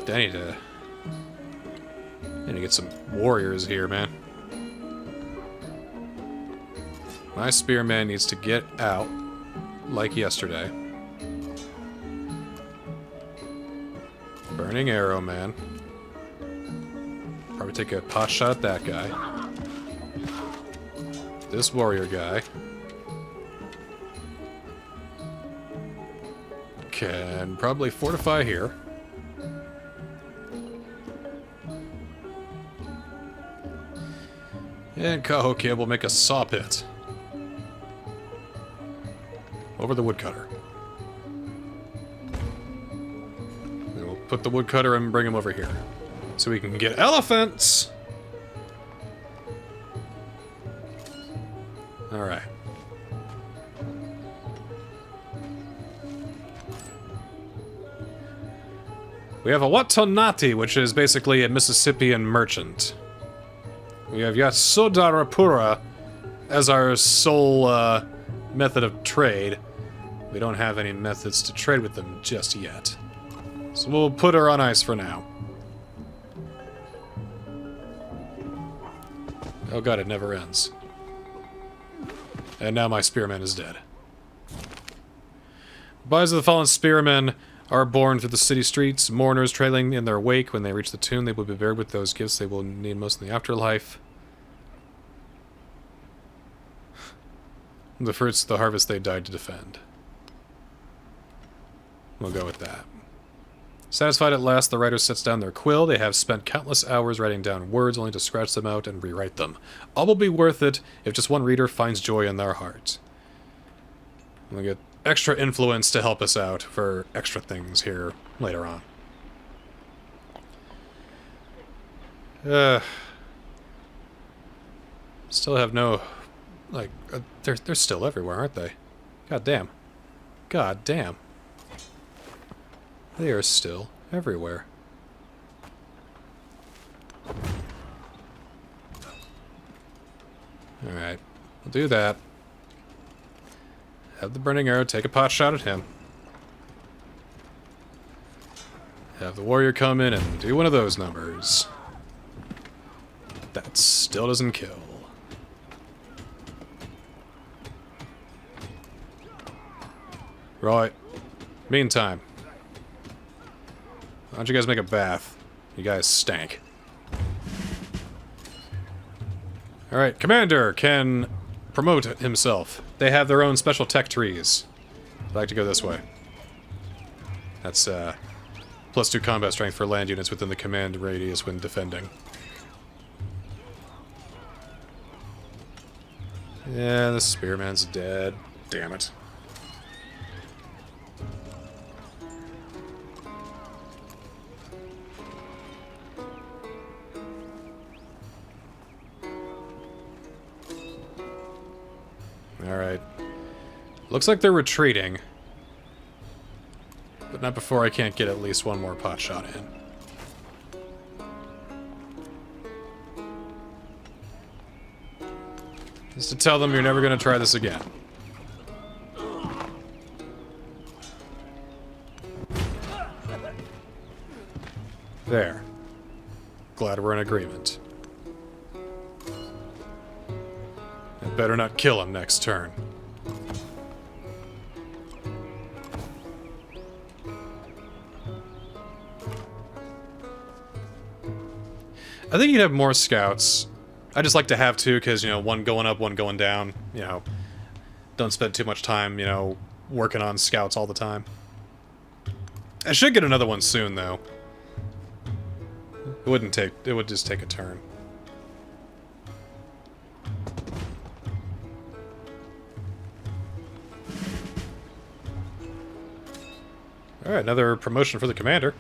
I need to get some warriors here, man. My spearman needs to get out like yesterday. Burning arrow, man. Probably take a pot shot at that guy. This warrior guy. Can probably fortify here. And Cahokia will make a saw pit. Over the woodcutter. Then we'll put the woodcutter and bring him over here. So we can get elephants! Alright. We have a Watonati, which is basically a Mississippian merchant. We have Yasodarapura as our sole method of trade. We don't have any methods to trade with them just yet. So we'll put her on ice for now. Oh god, it never ends. And now my spearman is dead. Bodies of the fallen spearmen are borne through the city streets, mourners trailing in their wake. When they reach the tomb, they will be buried with those gifts they will need most in the afterlife. The fruits of the harvest they died to defend. We'll go with that. Satisfied at last, the writer sets down their quill. They have spent countless hours writing down words only to scratch them out and rewrite them. All will be worth it if just one reader finds joy in their heart. We'll get extra influence to help us out for extra things here later on. Still have no... Like, they're still everywhere, aren't they? God damn. God damn. They are still everywhere. Alright, we'll do that. Have the burning arrow take a pot shot at him. Have the warrior come in and do one of those numbers. That still doesn't kill. Right. Meantime. Why don't you guys make a bath? You guys stank. Alright, Commander can promote himself. They have their own special tech trees. I'd like to go this way. That's, +2 combat strength for land units within the command radius when defending. Yeah, the spearman's dead. Damn it. Alright. Looks like they're retreating. But not before I can't get at least one more pot shot in. Just to tell them you're never going to try this again. There. Glad we're in agreement. I better not kill him next turn. I think you'd have more scouts. I just like to have two, because, you know, one going up, one going down. You know, don't spend too much time, you know, working on scouts all the time. I should get another one soon, though. It wouldn't take, it would just take a turn. Alright, another promotion for the commander.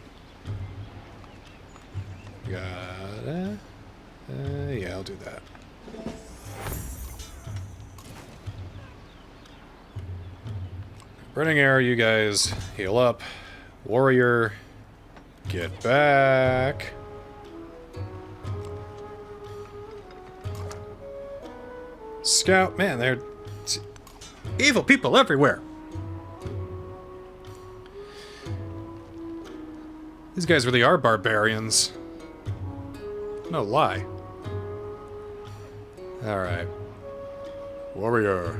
Yeah, I'll do that. Burning arrow, you guys heal up. Warrior, get back. Scout, man, they're evil people everywhere. These guys really are barbarians. No lie. Alright. Warrior.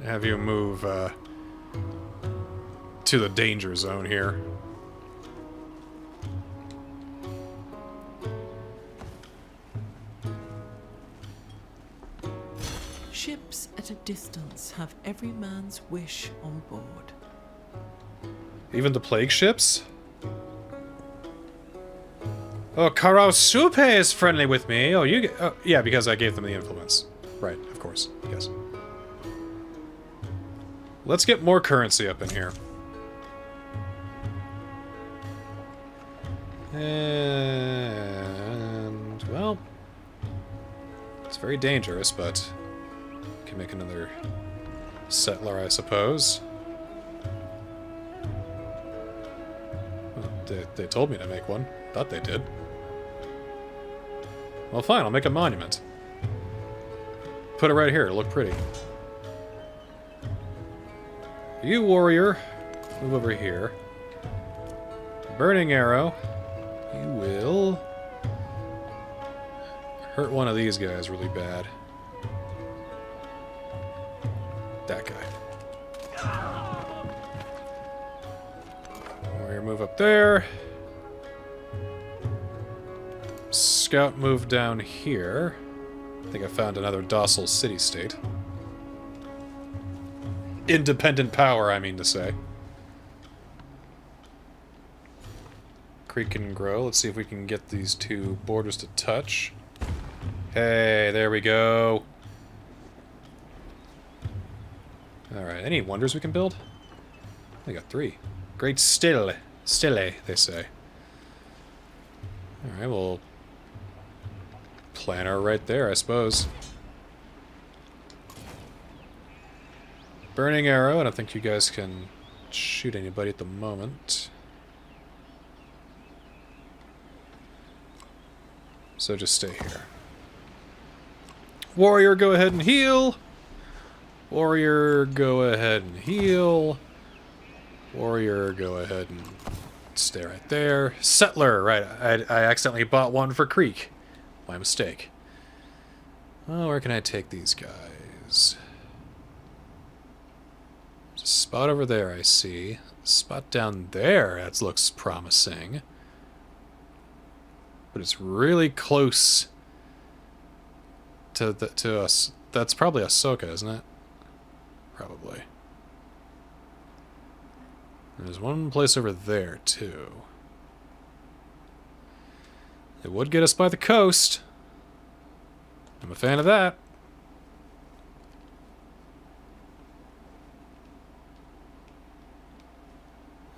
Have you move, to the danger zone here. ships at a distance have every man's wish on board. Even the plague ships? Oh, Karosupe is friendly with me. Oh, you... Oh, yeah, because I gave them the influence. Right, of course. Yes. Let's get more currency up in here. And... well... it's very dangerous, but... can make another settler, I suppose. Well, they told me to make one. Thought they did. Well, fine, I'll make a monument. Put it right here, it'll look pretty. You, warrior, move over here. Burning arrow. You will hurt one of these guys really bad. That guy. Warrior, move up there. Scout move down here. I think I found another docile city-state. Independent power, I mean to say. Creek can grow. Let's see if we can get these two borders to touch. Hey, there we go. Alright, any wonders we can build? We got 3. Great stele, they say. Alright, well... planner right there, I suppose. Burning arrow. I don't think you guys can shoot anybody at the moment. So just stay here. Warrior, go ahead and heal. Warrior, go ahead and heal. Warrior, go ahead and stay right there. Settler, right. I accidentally bought one for Creek. My mistake. Oh, where can I take these guys? There's a spot over there, I see. A spot down there, that looks promising. But it's really close to us. That's probably Ahsoka, isn't it? Probably. There's one place over there, too. It would get us by the coast. I'm a fan of that.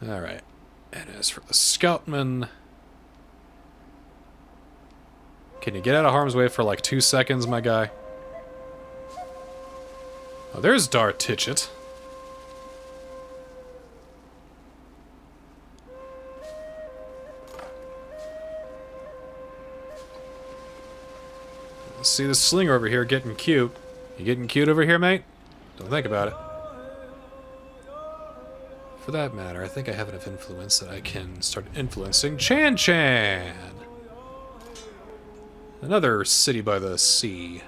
Alright. And as for the Scoutman... can you get out of harm's way for like 2 seconds, my guy? Oh, there's Dar Titchett. See the slinger over here getting cute. You getting cute over here, mate? Don't think about it. For that matter, I think I have enough influence that I can start influencing Chan Chan! Another city by the sea.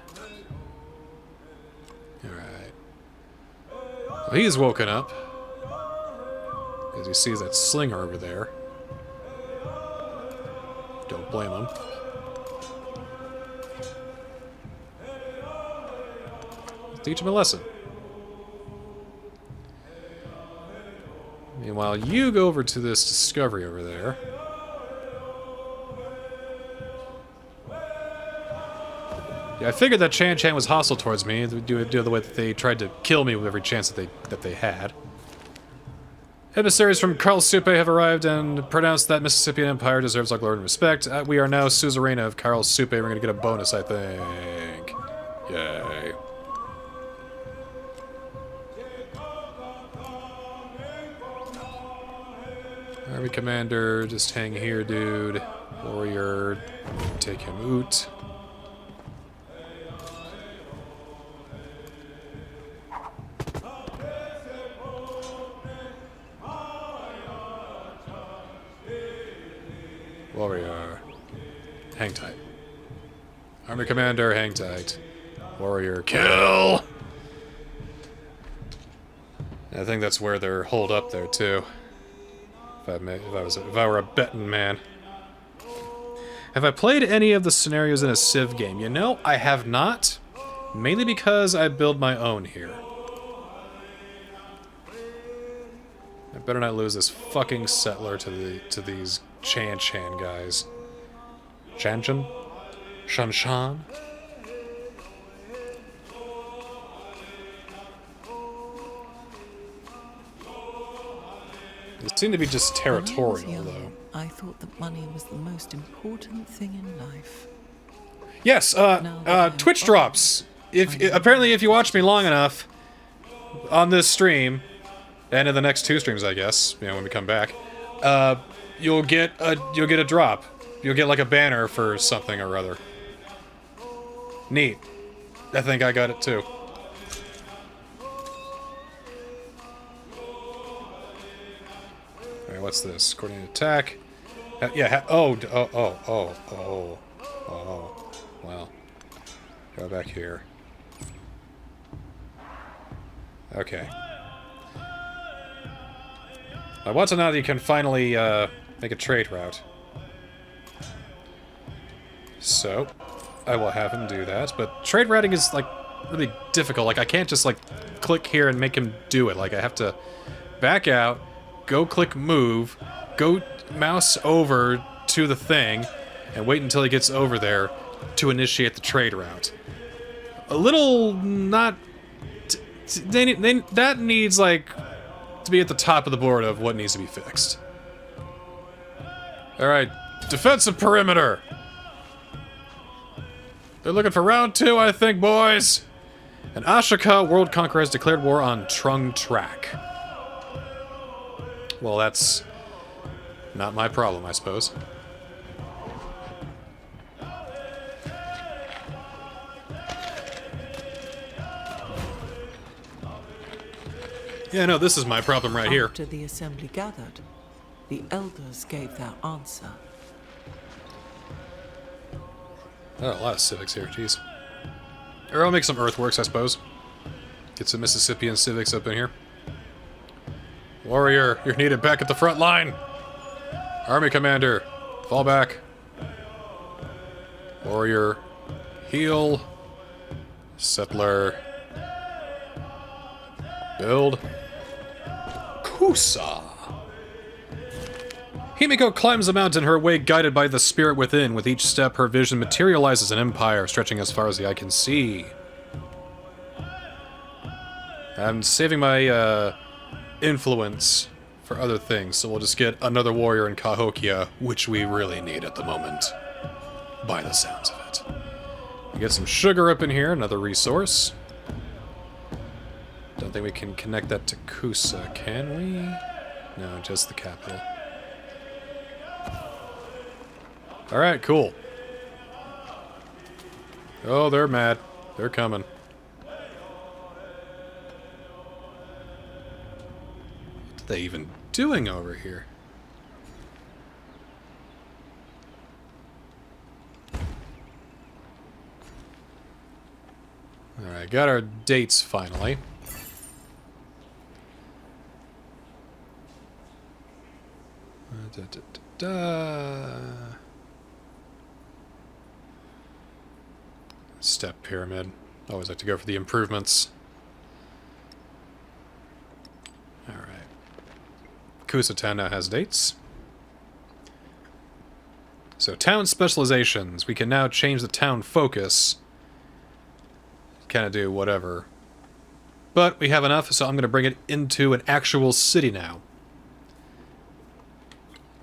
Alright. Well, he's woken up. Because he sees that slinger over there. Don't blame him. Teach him a lesson. Meanwhile, you go over to this discovery over there. Yeah, I figured that Chan Chan was hostile towards me, due to the way that they tried to kill me with every chance that they had. Emissaries from Karosupe have arrived and pronounced that Mississippian Empire deserves our glory and respect. We are now suzerain of Karosupe. We're gonna get a bonus, I think. Yay. Army commander, just hang here, dude. Warrior, take him out. Warrior, hang tight. Army commander, hang tight. Warrior, kill! I think that's where they're holed up there too. If I were a betting man. Have I played any of the scenarios in a Civ game? You know, I have not. Mainly because I build my own here. I better not lose this fucking settler to these Chan guys. Chan? Shan? They seem to be just territorial, though. I thought that money was the most important thing in life. Yes, Twitch drops. Apparently, if you watch me long enough on this stream, and in the next 2 streams, I guess, you know, when we come back, you'll get a drop. You'll get like a banner for something or other. Neat. I think I got it too. Alright, what's this? Coordinated attack. Oh. Well. Go back here. Okay. I want to know that you can finally make a trade route. So, I will have him do that. But trade routing is, like, really difficult. Like, I can't just, like, click here and make him do it. Like, I have to back out, go click move, go mouse over to the thing, and wait until he gets over there to initiate the trade route. A little not... that needs, like, to be at the top of the board of what needs to be fixed. Alright, defensive perimeter! They're looking for round 2, I think, boys! And Ashika World Conqueror has declared war on Trung Track. Well, that's not my problem, I suppose. Yeah, no, this is my problem right here. After the assembly gathered, the elders gave their answer. Oh, a lot of civics here, jeez. Or I'll make some earthworks, I suppose. Get some Mississippian civics up in here. Warrior, you're needed back at the front line. Army commander, fall back. Warrior, heal. Settler. Build. Kusa. Himiko climbs the mountain, her way guided by the spirit within. With each step, her vision materializes an empire stretching as far as the eye can see. I'm saving my influence for other things, so we'll just get another warrior in Cahokia, which we really need at the moment, by the sounds of it. We get some sugar up in here, another resource. Don't think we can connect that to Kusa, can we? No, just the capital. Alright, cool. Oh, they're mad. They're coming. What are they even doing over here? Alright, got our dates finally. Step pyramid. Always like to go for the improvements. Alright. Kusa Town now has dates. So, town specializations. We can now change the town focus. Kind of do whatever. But we have enough, so I'm going to bring it into an actual city now.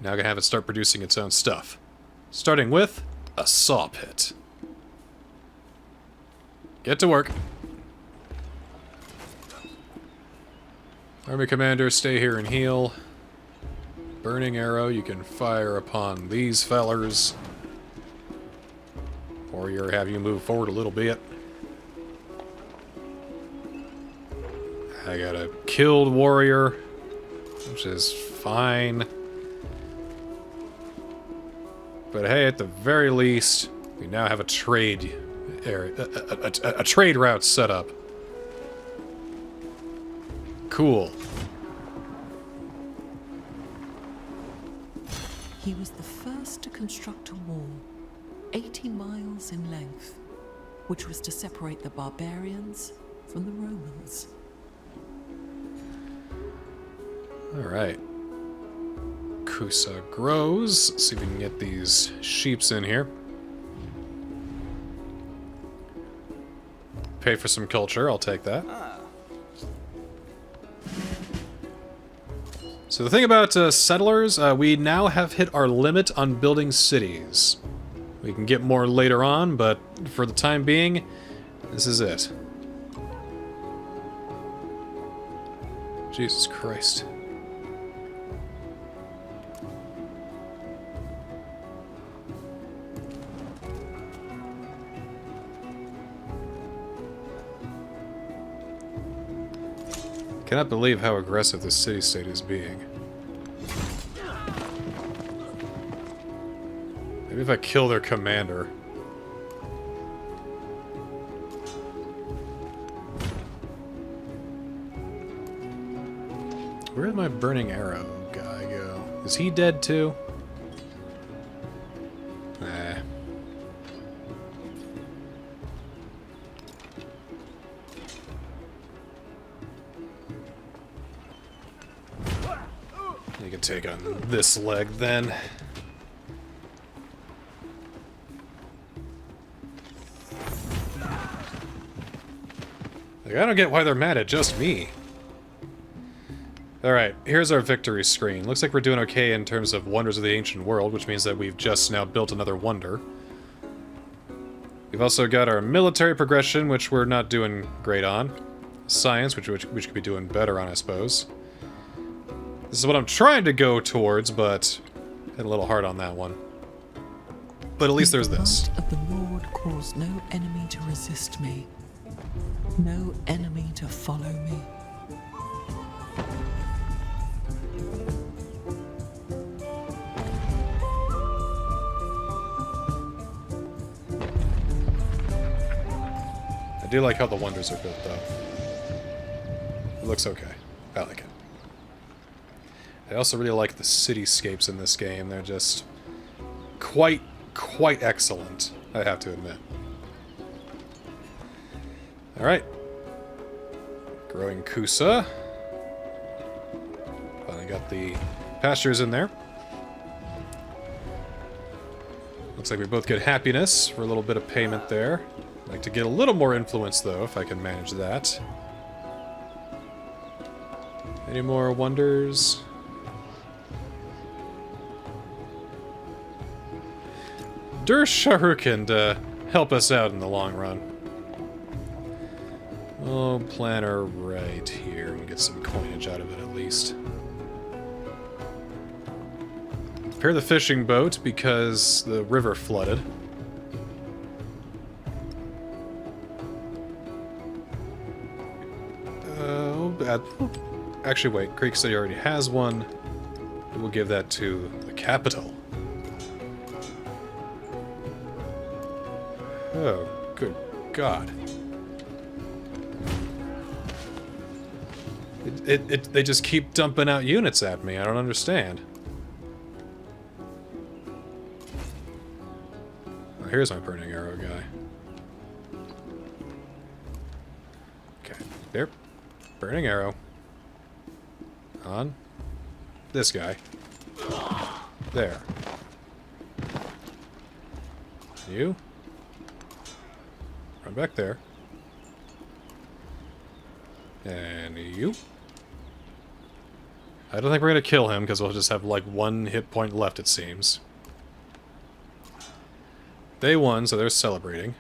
Now I'm going to have it start producing its own stuff. Starting with a saw pit. Get to work. Army commander, stay here and heal. Burning arrow, you can fire upon these fellers. Warrior, have you move forward a little bit. I got a killed warrior, which is fine. But hey, at the very least, we now have a trade area, a trade route set up. Cool. He was the first to construct a wall, 80 miles in length. which was to separate the barbarians from the Romans. Alright. Kusa grows. Let's see if we can get these sheeps in here. Pay for some culture, I'll take that. So the thing about settlers, we now have hit our limit on building cities. We can get more later on, but for the time being, this is it. Jesus Christ. Cannot believe how aggressive this city-state is being. Maybe if I kill their commander. Where did my burning arrow guy go? Is he dead too? Nah. You can take on this leg then. Like, I don't get why they're mad at just me. Alright, here's our victory screen. Looks like we're doing okay in terms of wonders of the ancient world, which means that we've just now built another wonder. We've also got our military progression, which we're not doing great on. Science, which could be doing better on, I suppose. This is what I'm trying to go towards, but hit a little hard on that one. But at least there's this. The might of the Lord caused no enemy to resist me, no enemy to follow me. I do like how the wonders are built, though. It looks okay. I like it. I also really like the cityscapes in this game. They're just quite excellent, I have to admit. Alright. Growing Kusa. Finally got the pastures in there. Looks like we both get happiness for a little bit of payment there. I'd like to get a little more influence, though, if I can manage that. Any more wonders? Dur Shahrukh can help us out in the long run. Oh, plant her right here and get some coinage out of it at least. Repair the fishing boat because the river flooded. Actually, wait. Creek City already has one. We'll give that to the capital. Oh, good God. They just keep dumping out units at me. I don't understand. Oh, here's my burning arrow guy. Okay, there. Burning arrow. On. This guy. There. You. Run back there. And you. I don't think we're gonna kill him, because we'll just have, like, 1 hit point left, it seems. They won, so they're celebrating.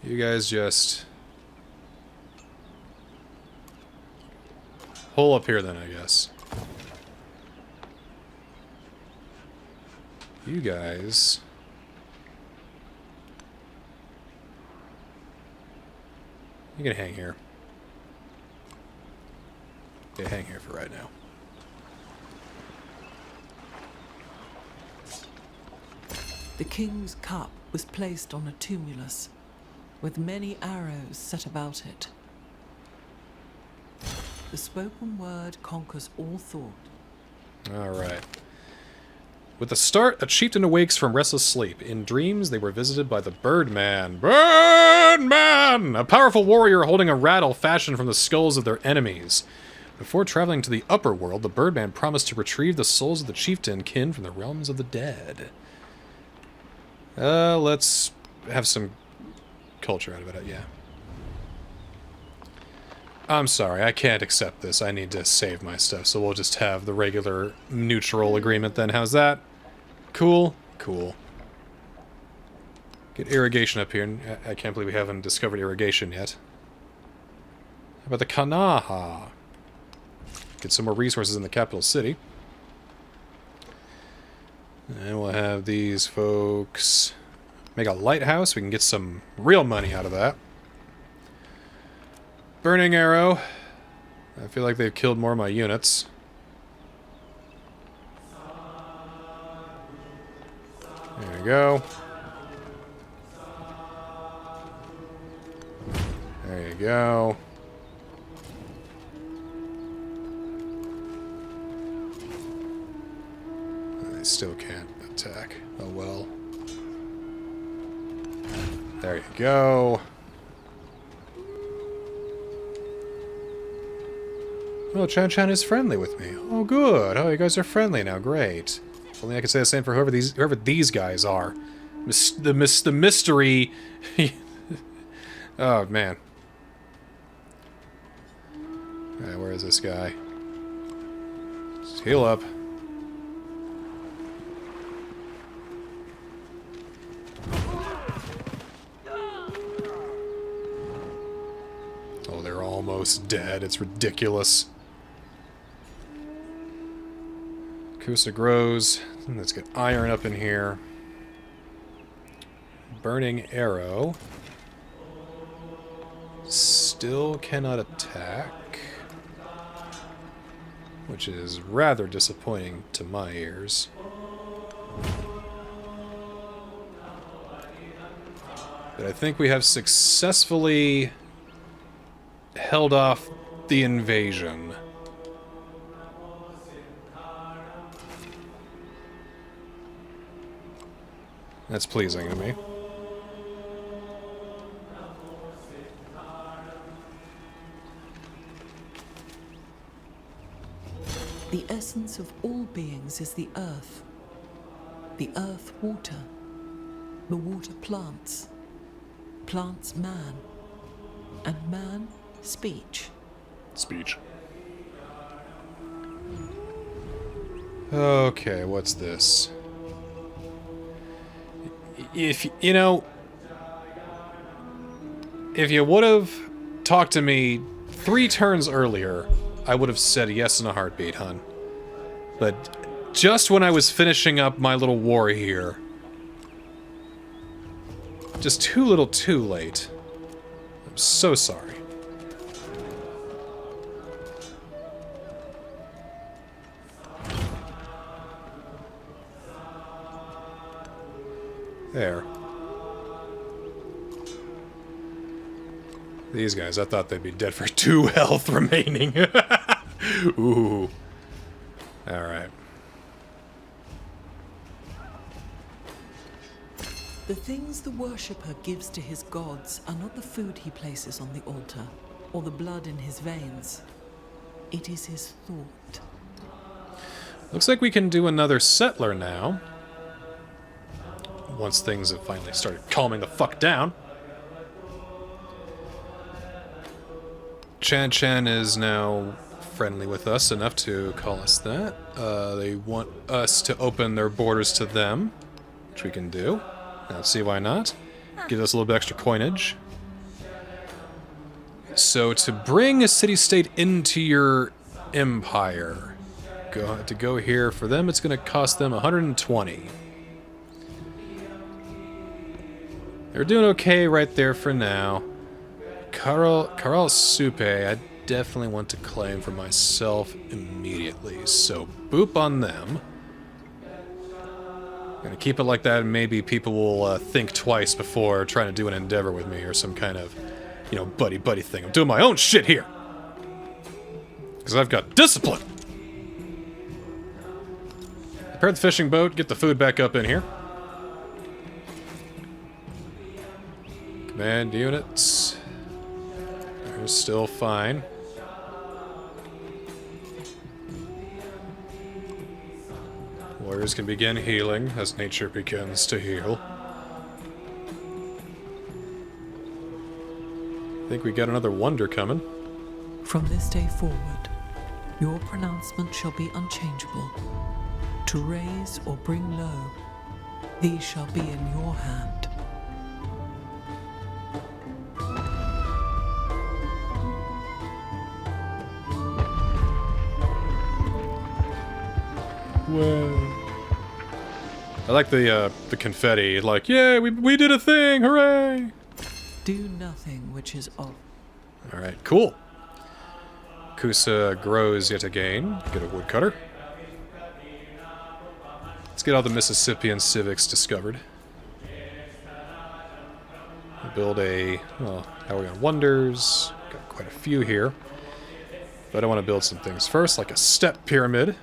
You guys just... hole up here, then, I guess. You guys... you can hang here. Yeah, hang here for right now. The king's cup was placed on a tumulus, with many arrows set about it. The spoken word conquers all thought. Alright. With the start, a chieftain awakes from restless sleep. In dreams, they were visited by the Birdman. Birdman! A powerful warrior holding a rattle fashioned from the skulls of their enemies. Before traveling to the upper world, the Birdman promised to retrieve the souls of the chieftain kin from the realms of the dead. Let's have some culture out of it, yeah. I'm sorry, I can't accept this. I need to save my stuff, so we'll just have the regular neutral agreement then. How's that? Cool? Cool. Get irrigation up here. I can't believe we haven't discovered irrigation yet. How about the Kanaha? Get some more resources in the capital city. And we'll have these folks make a lighthouse. We can get some real money out of that. Burning arrow. I feel like they've killed more of my units. There you go. There you go. I still can't attack. Oh well. There you go. Oh, Chan-Chan is friendly with me. Oh, good. Oh, you guys are friendly now. Great. If only I could say the same for whoever these guys are. The mystery. Oh, man. Alright, where is this guy? Just heal up. Oh, they're almost dead. It's ridiculous. Kusa grows. Let's get iron up in here. Burning arrow. Still cannot attack. Which is rather disappointing to my ears. But I think we have successfully held off the invasion. That's pleasing to me. The essence of all beings is the earth. The earth water. The water plants. Plants man. And man speech. Speech. Okay, what's this? If, you know, if you would have talked to me 3 turns earlier, I would have said yes in a heartbeat, hon. But just when I was finishing up my little war here, just too little too late. I'm so sorry. There. These guys, I thought they'd be dead for 2 health remaining. Ooh. Alright. The things the worshipper gives to his gods are not the food he places on the altar, or the blood in his veins. It is his thought. Looks like we can do another settler now. Once things have finally started calming the fuck down. Chan-Chan is now friendly with us enough to call us that. They want us to open their borders to them, which we can do. Let's see why not. Give us a little bit extra coinage. So to bring a city-state into your empire, to go here, for them it's going to cost them 120. They're doing okay right there for now. Karal Supe, I definitely want to claim for myself immediately. So, boop on them. I'm gonna keep it like that, and maybe people will think twice before trying to do an endeavor with me, or some kind of, you know, buddy-buddy thing. I'm doing my own shit here! Because I've got discipline! Repair the fishing boat, get the food back up in here. Command units. They're still fine. Warriors can begin healing as nature begins to heal. I think we got another wonder coming. From this day forward, your pronouncement shall be unchangeable. To raise or bring low, these shall be in your hand. Whoa. I like the confetti, like, yay, we did a thing, hooray! Do nothing which is of. Alright, cool. Kusa grows yet again. Get a woodcutter. Let's get all the Mississippian civics discovered. Build a... well, now we're on wonders. Got quite a few here. But I want to build some things first, like a step pyramid.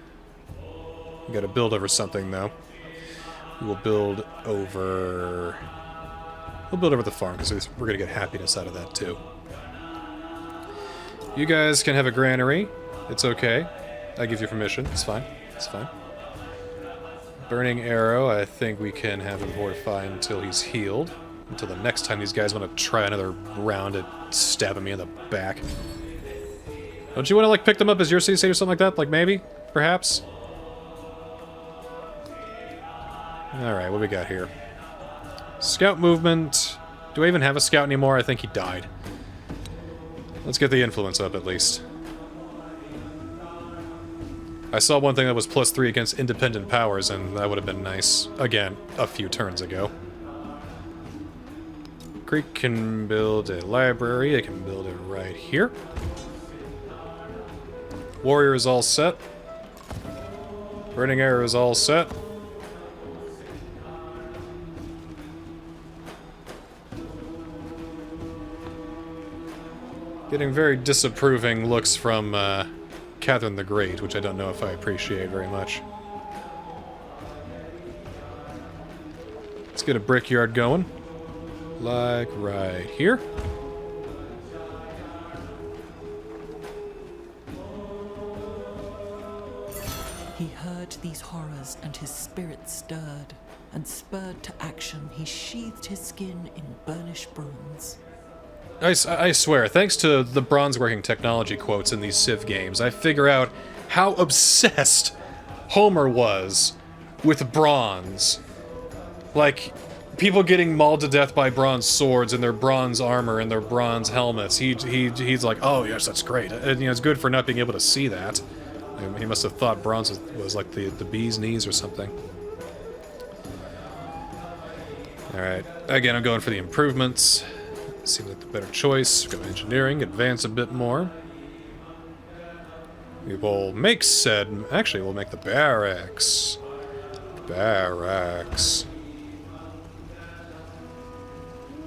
We gotta build over something, though. We will build over... we'll build over the farm, because we're gonna get happiness out of that, too. You guys can have a granary. It's okay. I give you permission. It's fine. It's fine. Burning arrow, I think we can have him fortify until he's healed. Until the next time these guys want to try another round at stabbing me in the back. Don't you want to, like, pick them up as your CC or something like that? Like, maybe? Perhaps? Alright, what do we got here? Scout movement. Do I even have a scout anymore? I think he died. Let's get the influence up, at least. I saw one thing that was +3 against independent powers, and that would have been nice. Again, a few turns ago. Creek can build a library. It can build it right here. Warrior is all set. Burning arrow is all set. Getting very disapproving looks from Catherine the Great, which I don't know if I appreciate very much. Let's get a brickyard going. Like right here. He heard these horrors, and his spirit stirred, and spurred to action, he sheathed his skin in burnished bronze. I swear, thanks to the bronze-working technology quotes in these Civ games, I figure out how obsessed Homer was with bronze. Like, people getting mauled to death by bronze swords and their bronze armor and their bronze helmets. He's like, oh yes, that's great. And, you know, it's good for not being able to see that. He must have thought bronze was like the bee's knees or something. Alright, again, I'm going for the improvements. Seems like the better choice. Go engineering, advance a bit more. We will make said... actually, we'll make the barracks. Barracks.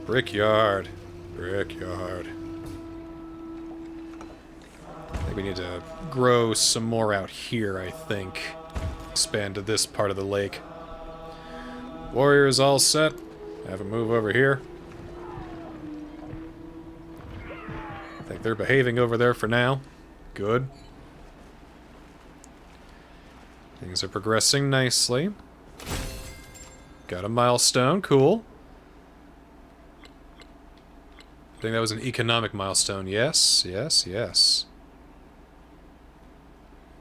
Brickyard. Brickyard. I think we need to grow some more out here, I think. Expand to this part of the lake. Warriors all set. Have a move over here. I think they're behaving over there for now. Good. Things are progressing nicely. Got a milestone. Cool. I think that was an economic milestone. Yes, yes, yes.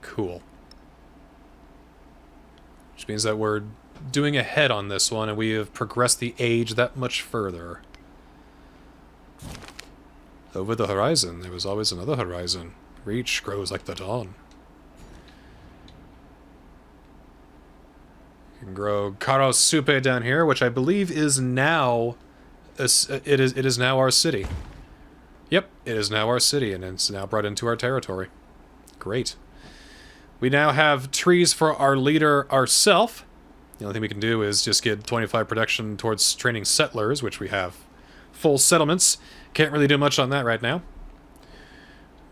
Cool. Which means that we're doing ahead on this one, and we have progressed the age that much further. Over the horizon, there was always another horizon. Reach grows like the dawn. You can grow Karosupe down here, which I believe is now... it is now our city. Yep, it is now our city, and it's now brought into our territory. Great. We now have trees for our leader ourself. The only thing we can do is just get 25 protection towards training settlers, which we have full settlements. Can't really do much on that right now.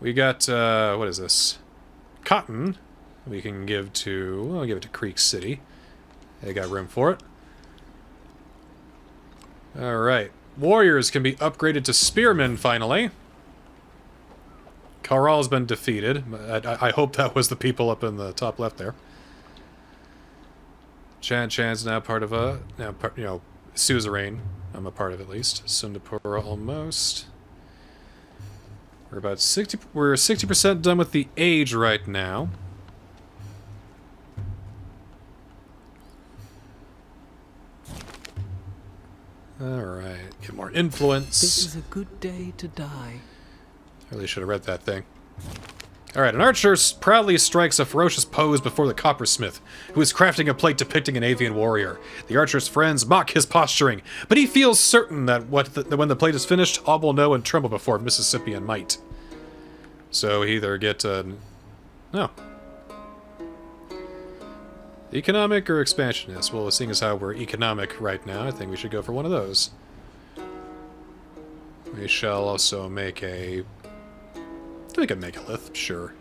We got, what is this? Cotton. We can give to, well, I'll give it to Creek City. They got room for it. Alright. Warriors can be upgraded to spearmen, finally. Karal's been defeated. I hope that was the people up in the top left there. Chan's now part of a... Now, you know, suzerain. I'm a part of, at least. Sundapura almost. We're about 60... We're 60% done with the age right now. Alright, get more influence. This is a good day to die. I really should have read that thing. Alright, an archer proudly strikes a ferocious pose before the coppersmith, who is crafting a plate depicting an avian warrior. The archer's friends mock his posturing, but he feels certain that when the plate is finished, all will know and tremble before Mississippian might. So either get no. Economic or expansionist? Well, seeing as how we're economic right now, I think we should go for one of those. We shall also make a... make a megalith, sure.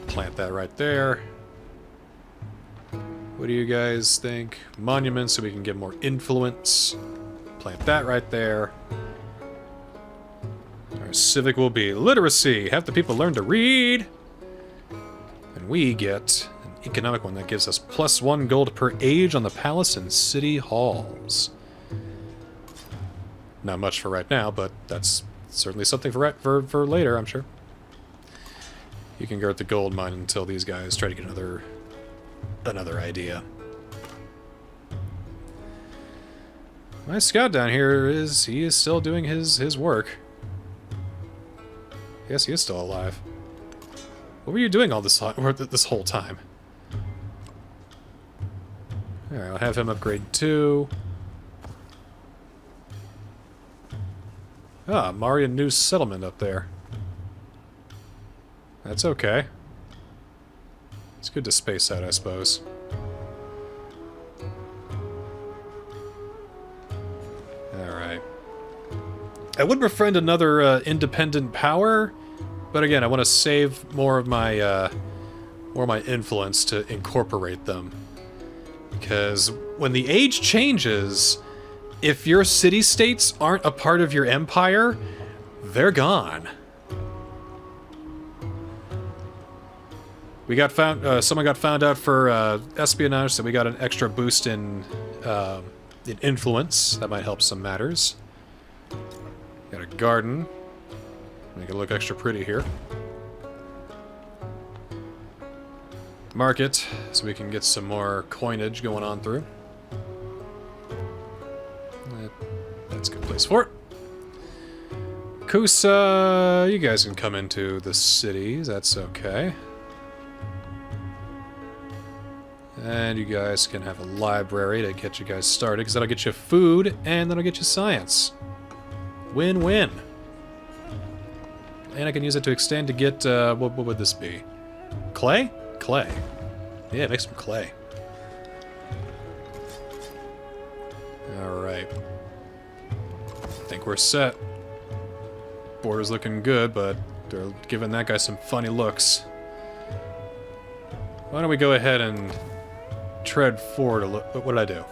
Plant that right there. What do you guys think? Monuments, so we can get more influence. Plant that right there. Our civic will be literacy. Have the people learn to read. And we get an economic one that gives us +1 gold per age on the palace and city halls. Not much for right now, but that's certainly something for later, I'm sure. You can guard the gold mine until these guys try to get another idea. My scout down here he is still doing his work. Yes, he is still alive. What were you doing all this whole time? Alright, I'll have him upgrade too. Ah, Marian new settlement up there. That's okay. It's good to space out, I suppose. Alright. I would befriend another independent power, but again, I want to save more of my influence to incorporate them. Because when the age changes, if your city-states aren't a part of your empire, they're gone. We got found. Someone got found out for espionage, so we got an extra boost in influence. That might help some matters. Got a garden. Make it look extra pretty here. Market, so we can get some more coinage going on through. That's a good place for it. Kusa, you guys can come into the cities. That's okay. And you guys can have a library to get you guys started, because that'll get you food, and that'll get you science. Win-win. And I can use it to extend to get, what would this be? Clay? Clay. Yeah, make some clay. Alright. I think we're set. Border's looking good, but they're giving that guy some funny looks. Why don't we go ahead and tread forward a little. What did I do?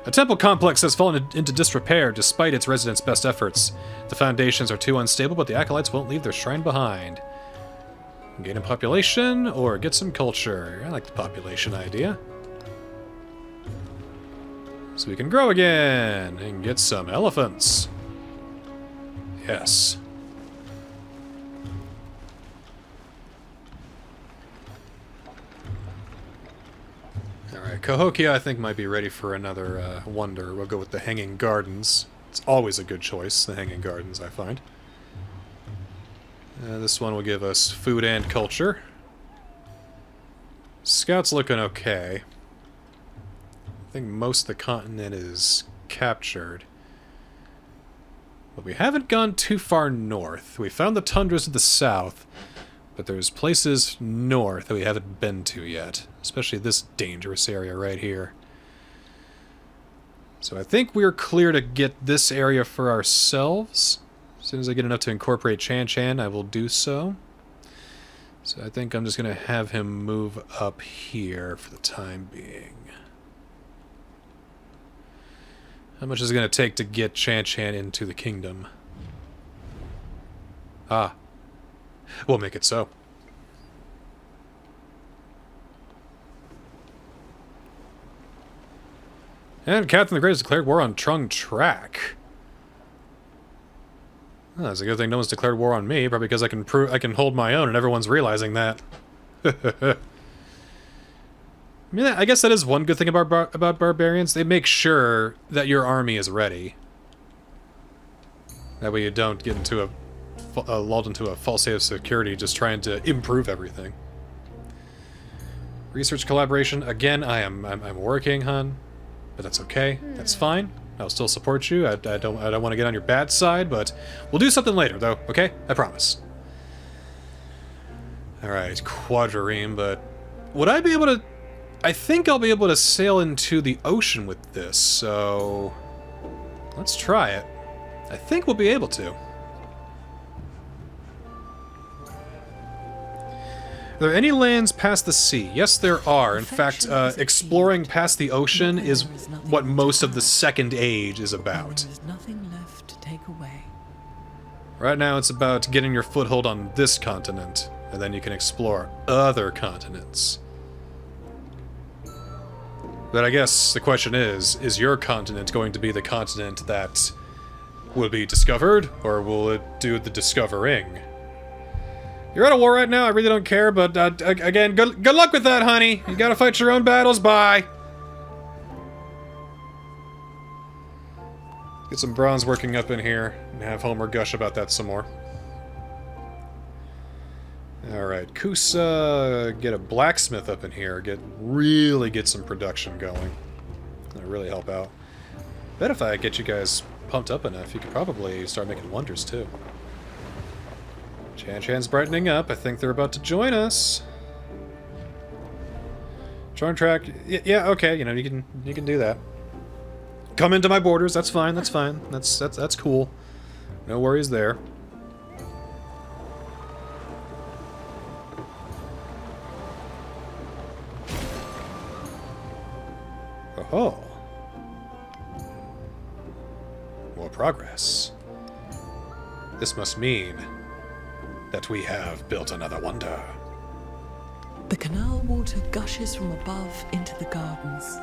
A temple complex has fallen into disrepair despite its residents' best efforts. The foundations are too unstable, but the acolytes won't leave their shrine behind. Gain in population or get some culture. I like the population idea. So we can grow again and get some elephants. Yes. Alright, Cahokia I think might be ready for another wonder. We'll go with the Hanging Gardens. It's always a good choice, the Hanging Gardens, I find. This one will give us food and culture. Scout's looking okay. I think most of the continent is captured. But we haven't gone too far north. We found the tundras to the south, but there's places north that we haven't been to yet. Especially this dangerous area right here. So I think we're clear to get this area for ourselves. As soon as I get enough to incorporate Chan, I will do so. So I think I'm just going to have him move up here for the time being. How much is it going to take to get Chan Chan into the kingdom? Ah. We'll make it so. And Catherine the Great has declared war on Trung Track. Oh, that's a good thing no one's declared war on me, probably because I can hold my own and everyone's realizing that. I mean, I guess that is one good thing about barbarians. They make sure that your army is ready. That way you don't get into lulled into a false state of security just trying to improve everything. Research collaboration. Again, I'm working, hun. But that's okay. That's fine. I'll still support you. I don't want to get on your bad side, but we'll do something later, though. Okay? I promise. All right, quadrireme. But would I be able to? I think I'll be able to sail into the ocean with this. So let's try it. I think we'll be able to. Are there any lands past the sea? Yes, there are. In fact, exploring past the ocean is what most of the Second Age is about. There is nothing left to take away. Right now it's about getting your foothold on this continent, and then you can explore other continents. But I guess the question is your continent going to be the continent that will be discovered, or will it do the discovering? You're at a war right now, I really don't care, but again, good luck with that, honey. You gotta fight your own battles, bye! Get some bronze working up in here, and have Homer gush about that some more. Alright, Kusa, get a blacksmith up in here, really get some production going. That'll really help out. Bet if I get you guys pumped up enough, you could probably start making wonders, too. Chan Chan's brightening up. I think they're about to join us. Charm track. Yeah, okay. You know, you can do that. Come into my borders. That's fine. That's fine. That's cool. No worries there. Oh. More progress. This must mean that we have built another wonder. The canal water gushes from above into the gardens.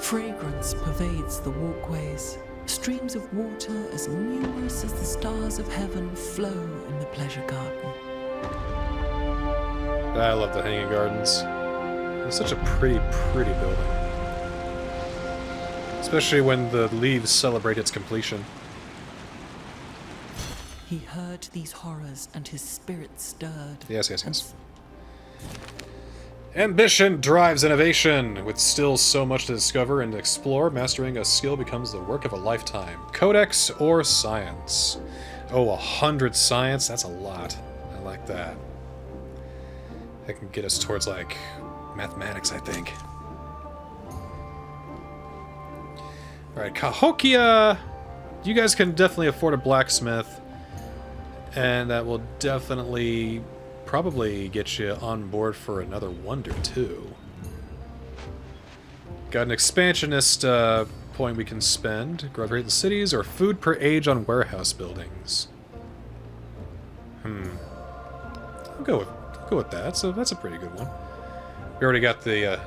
Fragrance pervades the walkways. Streams of water as numerous as the stars of heaven flow in the pleasure garden. I love the hanging gardens. It's such a pretty building. Especially when the leaves celebrate its completion. He heard these horrors, and his spirit stirred. Yes. Ambition drives innovation. With still so much to discover and explore, mastering a skill becomes the work of a lifetime. Codex or science? Oh, 100 science? That's a lot. I like that. That can get us towards, like, mathematics, I think. Alright, Cahokia! You guys can definitely afford a blacksmith. And that will definitely, probably get you on board for another wonder, too. Got an expansionist point we can spend. Growth rate in cities, or food per age on warehouse buildings. I'll go with that. So that's a pretty good one. We already got the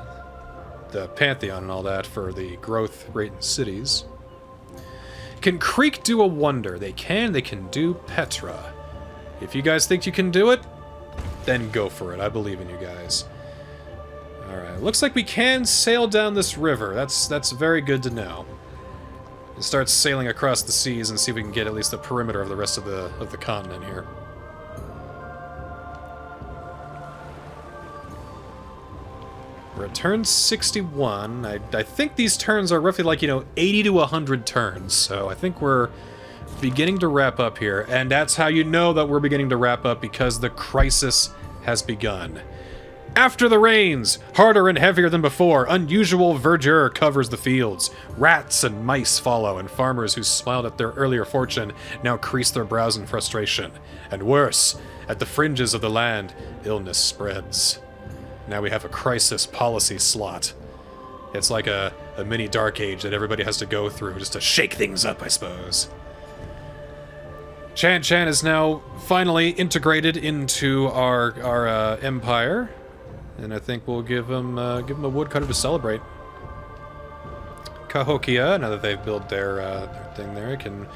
Pantheon and all that for the growth rate in cities. Can Creek do a wonder? They can do Petra. If you guys think you can do it, then go for it. I believe in you guys. Alright, looks like we can sail down this river. That's very good to know. And start sailing across the seas and see if we can get at least the perimeter of the rest of the continent here. We're at turn 61. I think these turns are roughly like, 80 to 100 turns. So I think we're beginning to wrap up here. And that's how you know that we're beginning to wrap up, because the crisis has begun. After the rains! Harder and heavier than before, unusual verdure covers the fields. Rats and mice follow, and farmers who smiled at their earlier fortune now crease their brows in frustration. And worse, at the fringes of the land, illness spreads. Now we have a crisis policy slot. It's like a mini Dark Age that everybody has to go through just to shake things up, I suppose. Chan is now finally integrated into our empire. And I think we'll give him a woodcutter to celebrate. Cahokia, now that they've built their thing there, can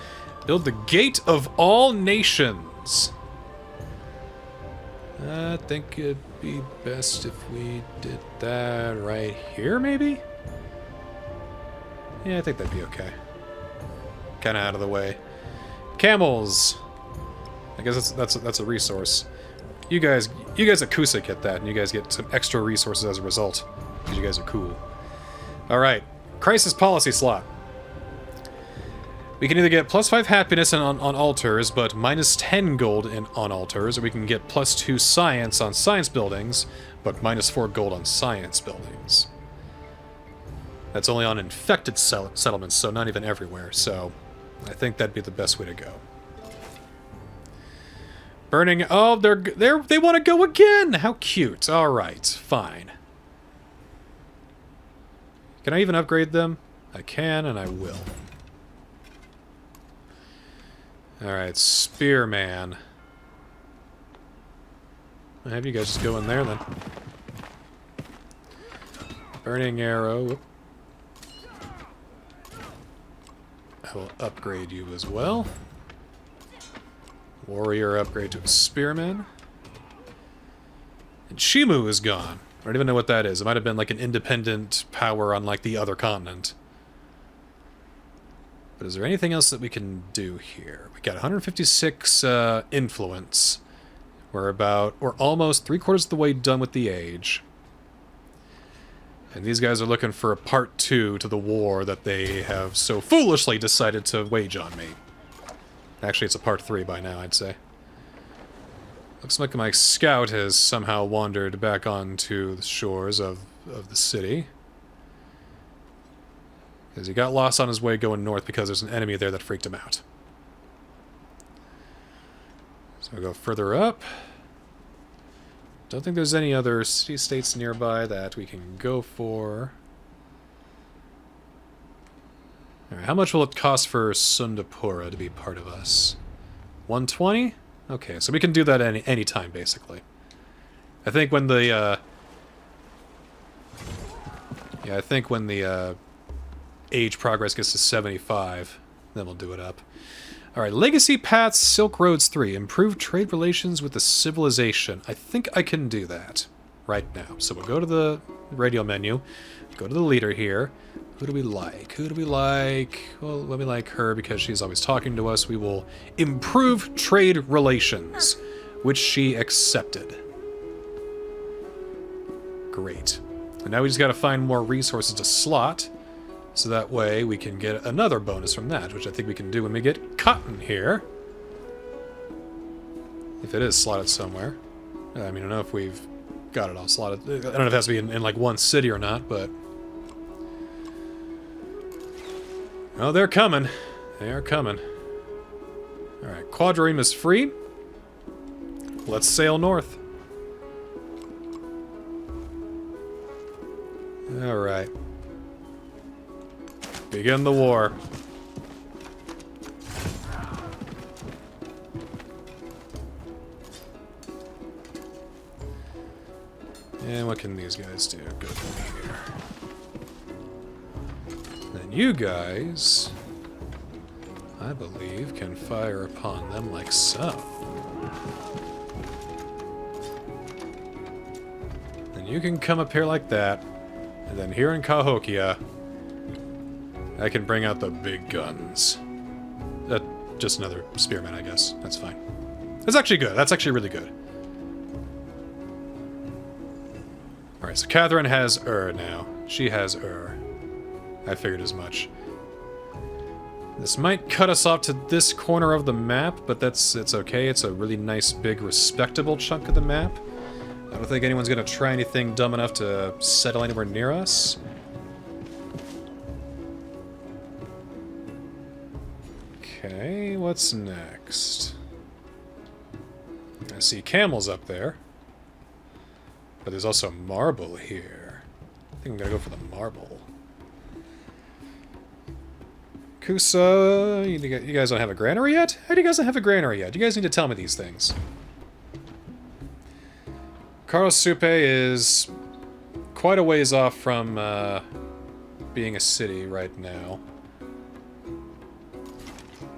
build the Gate of All Nations. I think it'd be best if we did that right here, maybe? Yeah, I think that'd be okay. Kind of out of the way. Camels. I guess that's a resource. You guys at Kusa get that, and you guys get some extra resources as a result, because you guys are cool. Alright, crisis policy slot. We can either get +5 happiness on altars, but -10 gold on altars, or we can get +2 science on science buildings, but -4 gold on science buildings. That's only on infected settlements, so not even everywhere, so I think that'd be the best way to go. Burning. Oh, they want to go again. How cute. All right, fine. Can I even upgrade them? I can, and I will. All right, Spearman. I'll have you guys just go in there then. Burning arrow. Whoop. I will upgrade you as well. Warrior upgrade to a spearman. And Shimu is gone. I don't even know what that is. It might have been like an independent power on like the other continent. But is there anything else that we can do here? We got 156 influence. We're almost 3/4 of the way done with the age. And these guys are looking for a part 2 to the war that they have so foolishly decided to wage on me. Actually, it's a part 3 by now, I'd say. Looks like my scout has somehow wandered back onto the shores of the city. Because he got lost on his way going north because there's an enemy there that freaked him out. So we'll go further up. Don't think there's any other city-states nearby that we can go for. Alright, how much will it cost for Sundapura to be part of us? 120? Okay, so we can do that any time, basically. I think when the, yeah, I think when the, age progress gets to 75, then we'll do it up. Alright, Legacy Paths, Silk Roads 3. Improve trade relations with the civilization. I think I can do that right now. So we'll go to the radio menu, go to the leader here. Who do we like? Who do we like? Well, let me like her because she's always talking to us. We will improve trade relations, which she accepted. Great. And now we just gotta find more resources to slot, so that way we can get another bonus from that, which I think we can do when we get cotton here. If it is slotted somewhere. I mean, I don't know if we've got it all slotted. I don't know if it has to be in like one city or not, but... Oh, they're coming. They are coming. Alright, Quadrireme is free. Let's sail north. Alright. Begin the war. And what can these guys do? Go through here. Then you guys, I believe, can fire upon them like so. And you can come up here like that. And then here in Cahokia, I can bring out the big guns. Just another spearman, I guess. That's fine. That's actually good. That's actually really good. Alright, so Catherine has now. She has I figured as much. This might cut us off to this corner of the map, but it's okay. It's a really nice, big, respectable chunk of the map. I don't think anyone's gonna try anything dumb enough to settle anywhere near us. Okay, what's next? I see camels up there. But there's also marble here. I think I'm gonna go for the marble. Kusa, you guys don't have a granary yet? How do you guys not have a granary yet? You guys need to tell me these things. Karlsruhe is quite a ways off from being a city right now.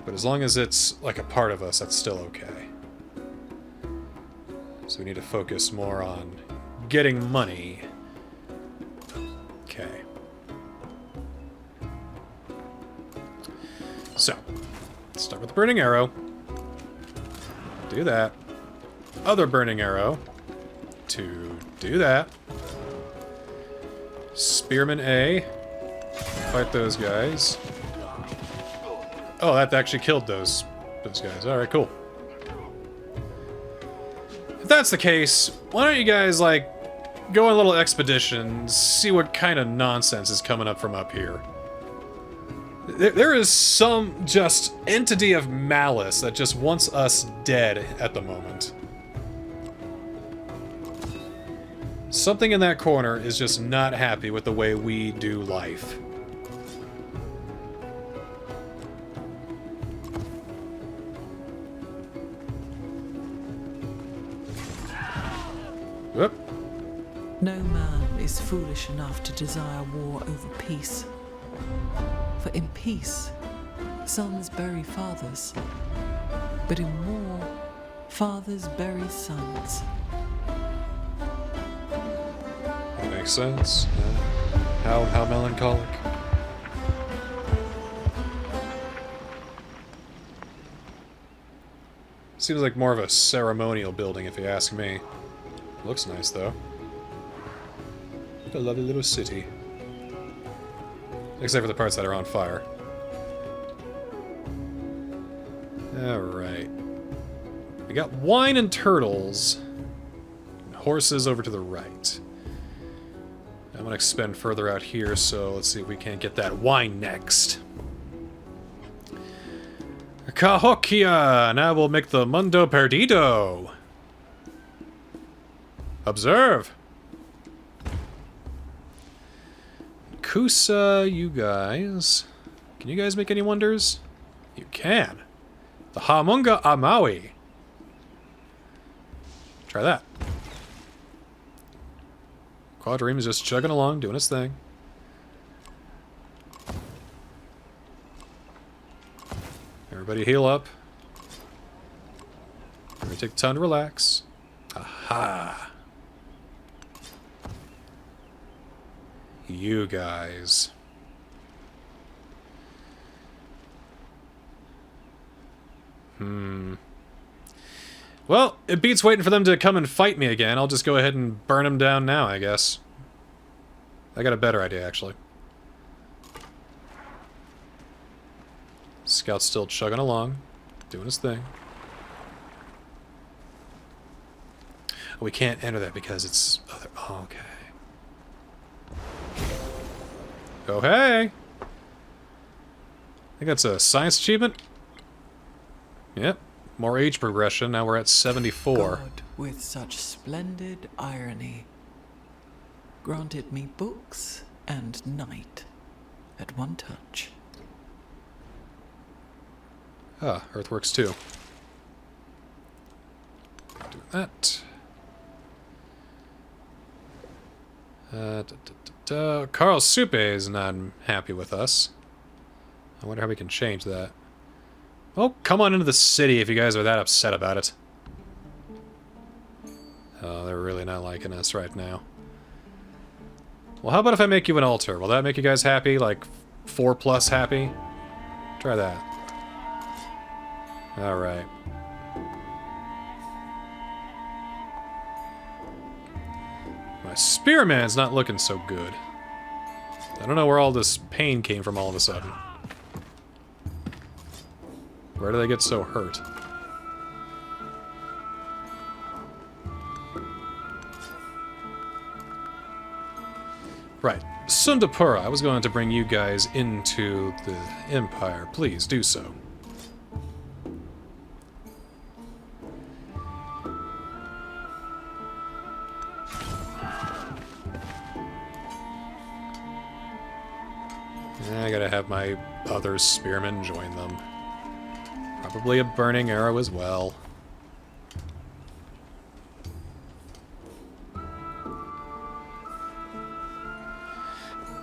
But as long as it's like a part of us, that's still okay. So we need to focus more on getting money. Okay. So, let's start with the burning arrow. Do that. Other burning arrow. To do that. Spearman A. Fight those guys. Oh, that actually killed those guys. Alright, cool. If that's the case, why don't you guys, like, go on a little expedition, see what kind of nonsense is coming up from up here. There is some just entity of malice that just wants us dead at the moment. Something in that corner is just not happy with the way we do life. Whoop. No man is foolish enough to desire war over peace. For in peace, sons bury fathers. But in war, fathers bury sons. That makes sense. How melancholic. Seems like more of a ceremonial building, if you ask me. Looks nice, though. A lovely little city. Except for the parts that are on fire. Alright. We got wine and turtles. And horses over to the right. I'm going to expend further out here, so let's see if we can't get that wine next. Cahokia! Now we'll make the Mundo Perdido. Observe! Kusa, you guys. Can you guys make any wonders? You can. The Hamunga Amawi. Try that. Quadream is just chugging along, doing its thing. Everybody heal up. Everybody take the time to relax. Aha! You guys. Well, it beats waiting for them to come and fight me again. I'll just go ahead and burn them down now, I guess. I got a better idea, actually. Scout's still chugging along, doing his thing. We can't enter that because it's other... Oh, okay. Oh, hey! I think that's a science achievement. Yep. More age progression. Now we're at 74. God, with such splendid irony, granted me books and night at one touch. Ah, Earthworks 2. Do that. Karlsruhe is not happy with us. I wonder how we can change that. Oh, come on into the city if you guys are that upset about it. Oh, they're really not liking us right now. Well, how about if I make you an altar? Will that make you guys happy? Like, 4+ happy? Try that. Alright. My spearman's not looking so good. I don't know where all this pain came from all of a sudden. Where do they get so hurt? Sundapura, I was going to bring you guys into the Empire. Please do so. I gotta have my other spearmen join them. Probably a burning arrow as well.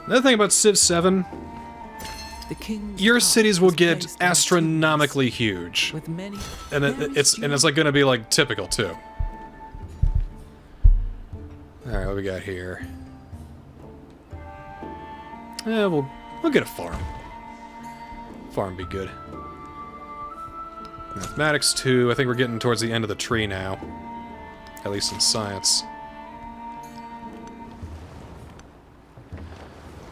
Another thing about Civ 7, your cities will get astronomically huge, with many and it's like gonna be like typical too. All right, what we got here? Yeah, we'll get a farm. Farm be good. Mathematics 2. I think we're getting towards the end of the tree now, at least in science.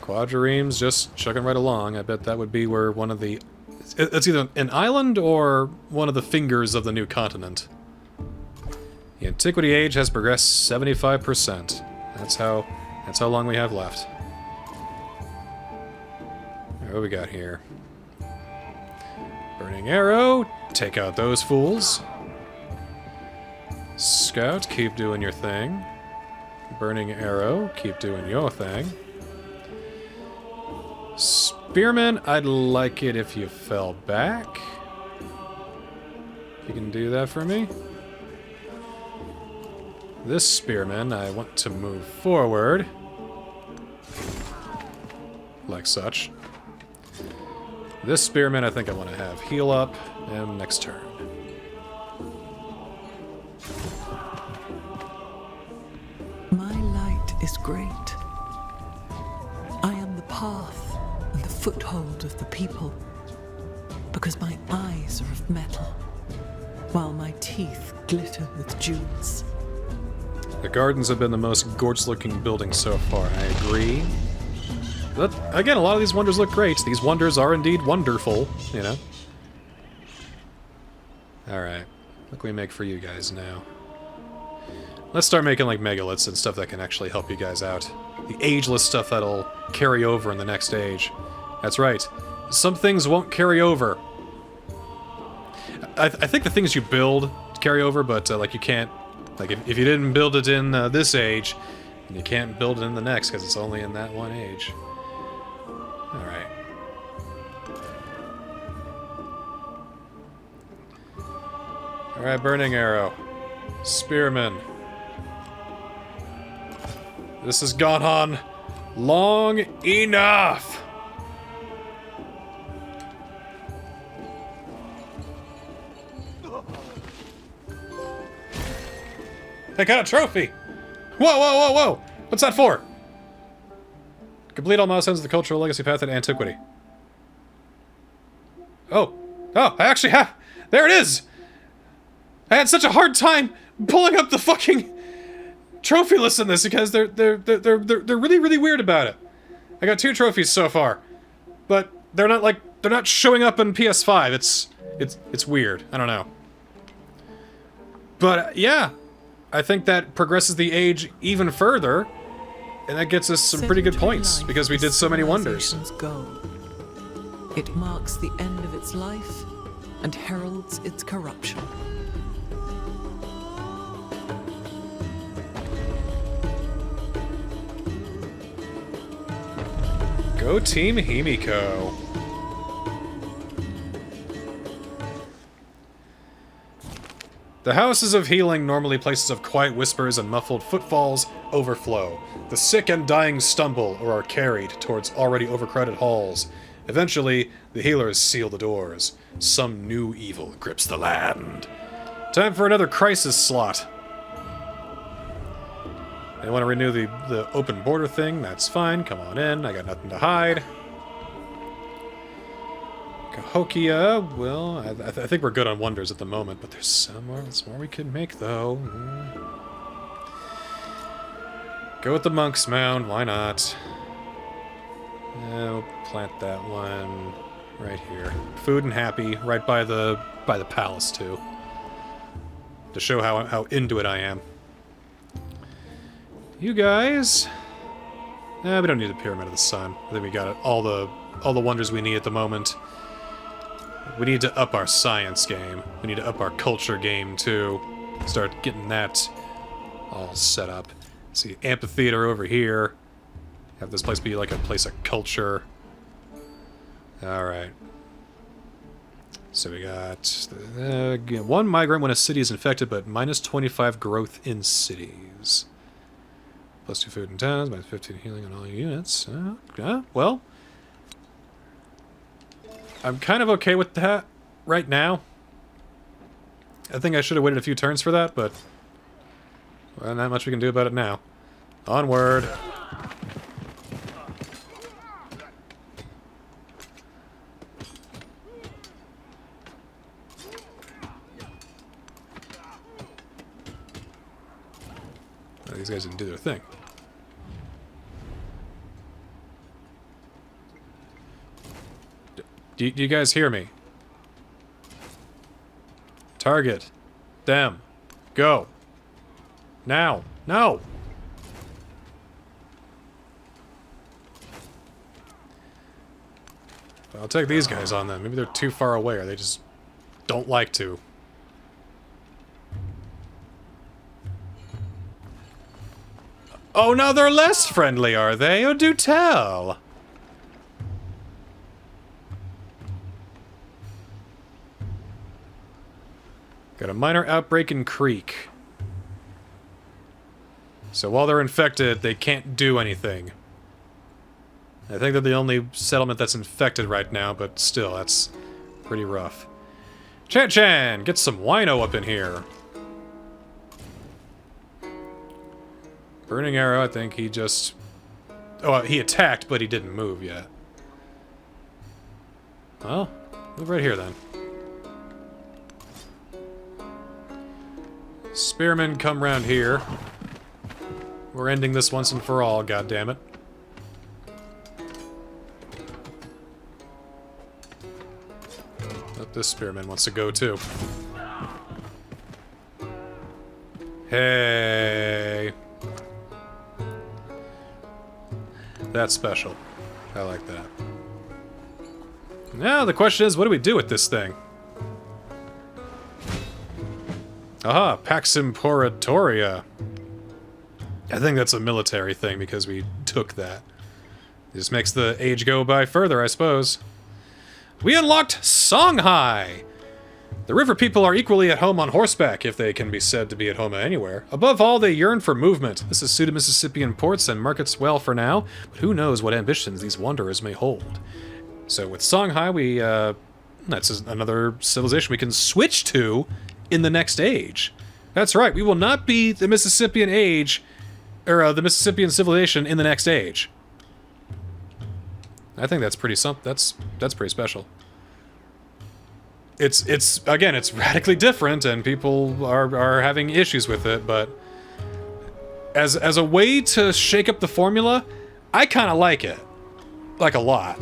Quadriremes just chugging right along. I bet that would be where one of the... It's either an island or one of the fingers of the new continent. The Antiquity age has progressed 75%. That's how long we have left. Alright, what we got here? Burning arrow. Take out those fools. Scout, keep doing your thing. Burning arrow, keep doing your thing. Spearman, I'd like it if you fell back. You can do that for me. This spearman, I want to move forward. Like such. This spearman, I think I want to have heal up, and next turn. My light is great. I am the path and the foothold of the people, because my eyes are of metal, while my teeth glitter with jewels. The gardens have been the most gorgeous-looking building so far, I agree. But, again, a lot of these wonders look great. These wonders are indeed wonderful, you know? Alright. What can we make for you guys now? Let's start making, like, megaliths and stuff that can actually help you guys out. The ageless stuff that'll carry over in the next age. That's right. Some things won't carry over. I think the things you build carry over, but, like, you can't... Like, if you didn't build it in this age, you can't build it in the next, because it's only in that one age. Alright. Alright, Burning Arrow. Spearman. This has gone on long enough! I got a trophy! Whoa, whoa, whoa, whoa! What's that for? Complete all milestones of the cultural legacy path in Antiquity. Oh. Oh, I actually have... There it is! I had such a hard time pulling up the fucking trophy list in this because they're really, really weird about it. I got 2 trophies so far. But they're not showing up in PS5. It's weird. I don't know. But yeah, I think that progresses the age even further, and that gets us some pretty good points, because we did so many wonders. Goal. It marks the end of its life and heralds its corruption. Go Team Himiko. The houses of healing, normally places of quiet whispers and muffled footfalls, overflow. The sick and dying stumble or are carried towards already overcrowded halls. Eventually, the healers seal the doors. Some new evil grips the land. Time for another crisis slot. They want to renew the open border thing? That's fine. Come on in. I got nothing to hide. Cahokia, well, I think we're good on wonders at the moment, but there's some more we could make, though. Go with the Monk's Mound, why not? We'll plant that one right here. Food and Happy, right by the palace, too. To show how into it I am. You guys... We don't need the Pyramid of the Sun. I think we got it. All the wonders we need at the moment. We need to up our science game. We need to up our culture game, too. Start getting that all set up. See, amphitheater over here. Have this place be like a place of culture. Alright. So we got one migrant when a city is infected, but minus 25 growth in cities. Plus 2 food in towns, minus 15 healing on all units. Well, I'm kind of okay with that right now. I think I should have waited a few turns for that, but well, not much we can do about it now. Onward. Oh, these guys didn't do their thing. Do you guys hear me? Target. Them. Go. Now. No! I'll take these guys on then. Maybe they're too far away or they just don't like to. Oh, now they're less friendly, are they? Oh, do tell! Got a minor outbreak in Creek. So while they're infected, they can't do anything. I think they're the only settlement that's infected right now, but still, that's pretty rough. Chan-Chan! Get some wino up in here! Burning Arrow, I think he just... Oh, he attacked, but he didn't move yet. Well, move right here then. Spearmen, come round here. We're ending this once and for all, goddammit. But this spearman wants to go too. Hey. That's special. I like that. Now the question is, what do we do with this thing? Aha, Pax Imperatoria. I think that's a military thing because we took that. It just makes the age go by further, I suppose. We unlocked Songhai! The river people are equally at home on horseback, if they can be said to be at home anywhere. Above all, they yearn for movement. This is suited Mississippian ports and markets well for now, but who knows what ambitions these wanderers may hold. So with Songhai, we, that's another civilization we can switch to in the next age. That's right, we will not be the Mississippian age, or the Mississippian civilization in the next age. I think that's pretty that's pretty special. It's again, it's radically different, and people are having issues with it, but as a way to shake up the formula, I kind of like it, like a lot.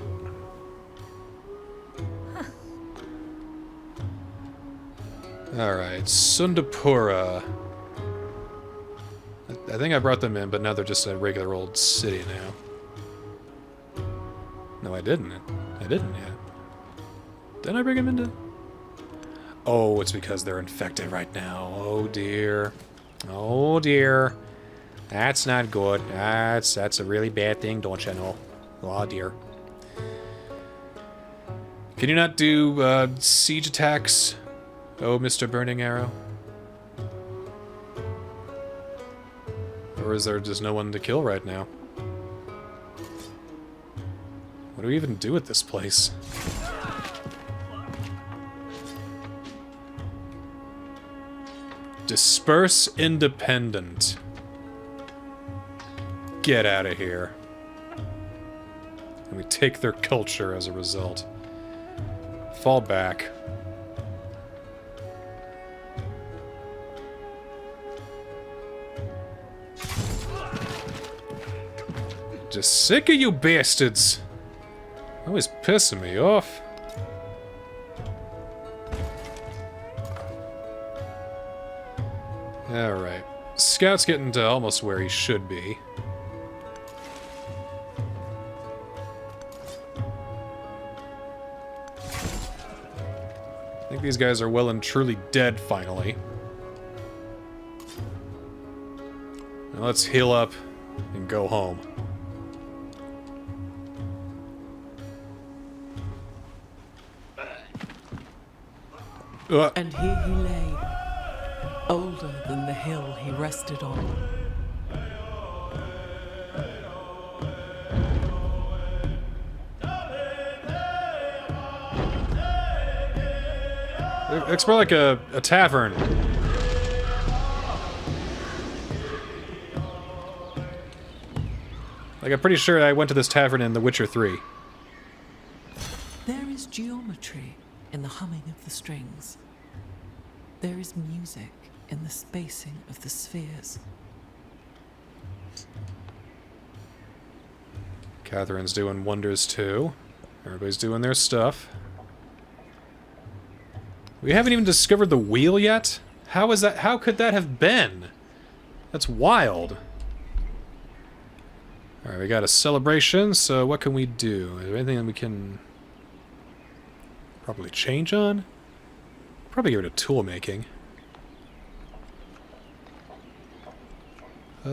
All right, Sundapura. I think I brought them in, but now they're just a regular old city now. No, I didn't. I didn't yet. Didn't I bring them into? Oh, it's because they're infected right now. Oh dear. Oh dear. That's not good. That's a really bad thing, don't you know? Oh dear. Can you not do siege attacks? Oh, Mr. Burning Arrow. Or is there just no one to kill right now? What do we even do with this place? Disperse independent. Get out of here. And we take their culture as a result. Fall back. Just sick of you bastards. Always pissing me off. Alright. Scout's getting to almost where he should be. I think these guys are well and truly dead, finally. Now let's heal up and go home. And here he lay, older than the hill he rested on. It's more like a tavern. Like, I'm pretty sure I went to this tavern in The Witcher 3. There is geometry in the humming of the strings. There is music in the spacing of the spheres. Catherine's doing wonders too. Everybody's doing their stuff. We haven't even discovered the wheel yet? How is that? How could that have been? That's wild. Alright, we got a celebration, so what can we do? Is there anything that we can probably change on? Probably get rid of tool making. We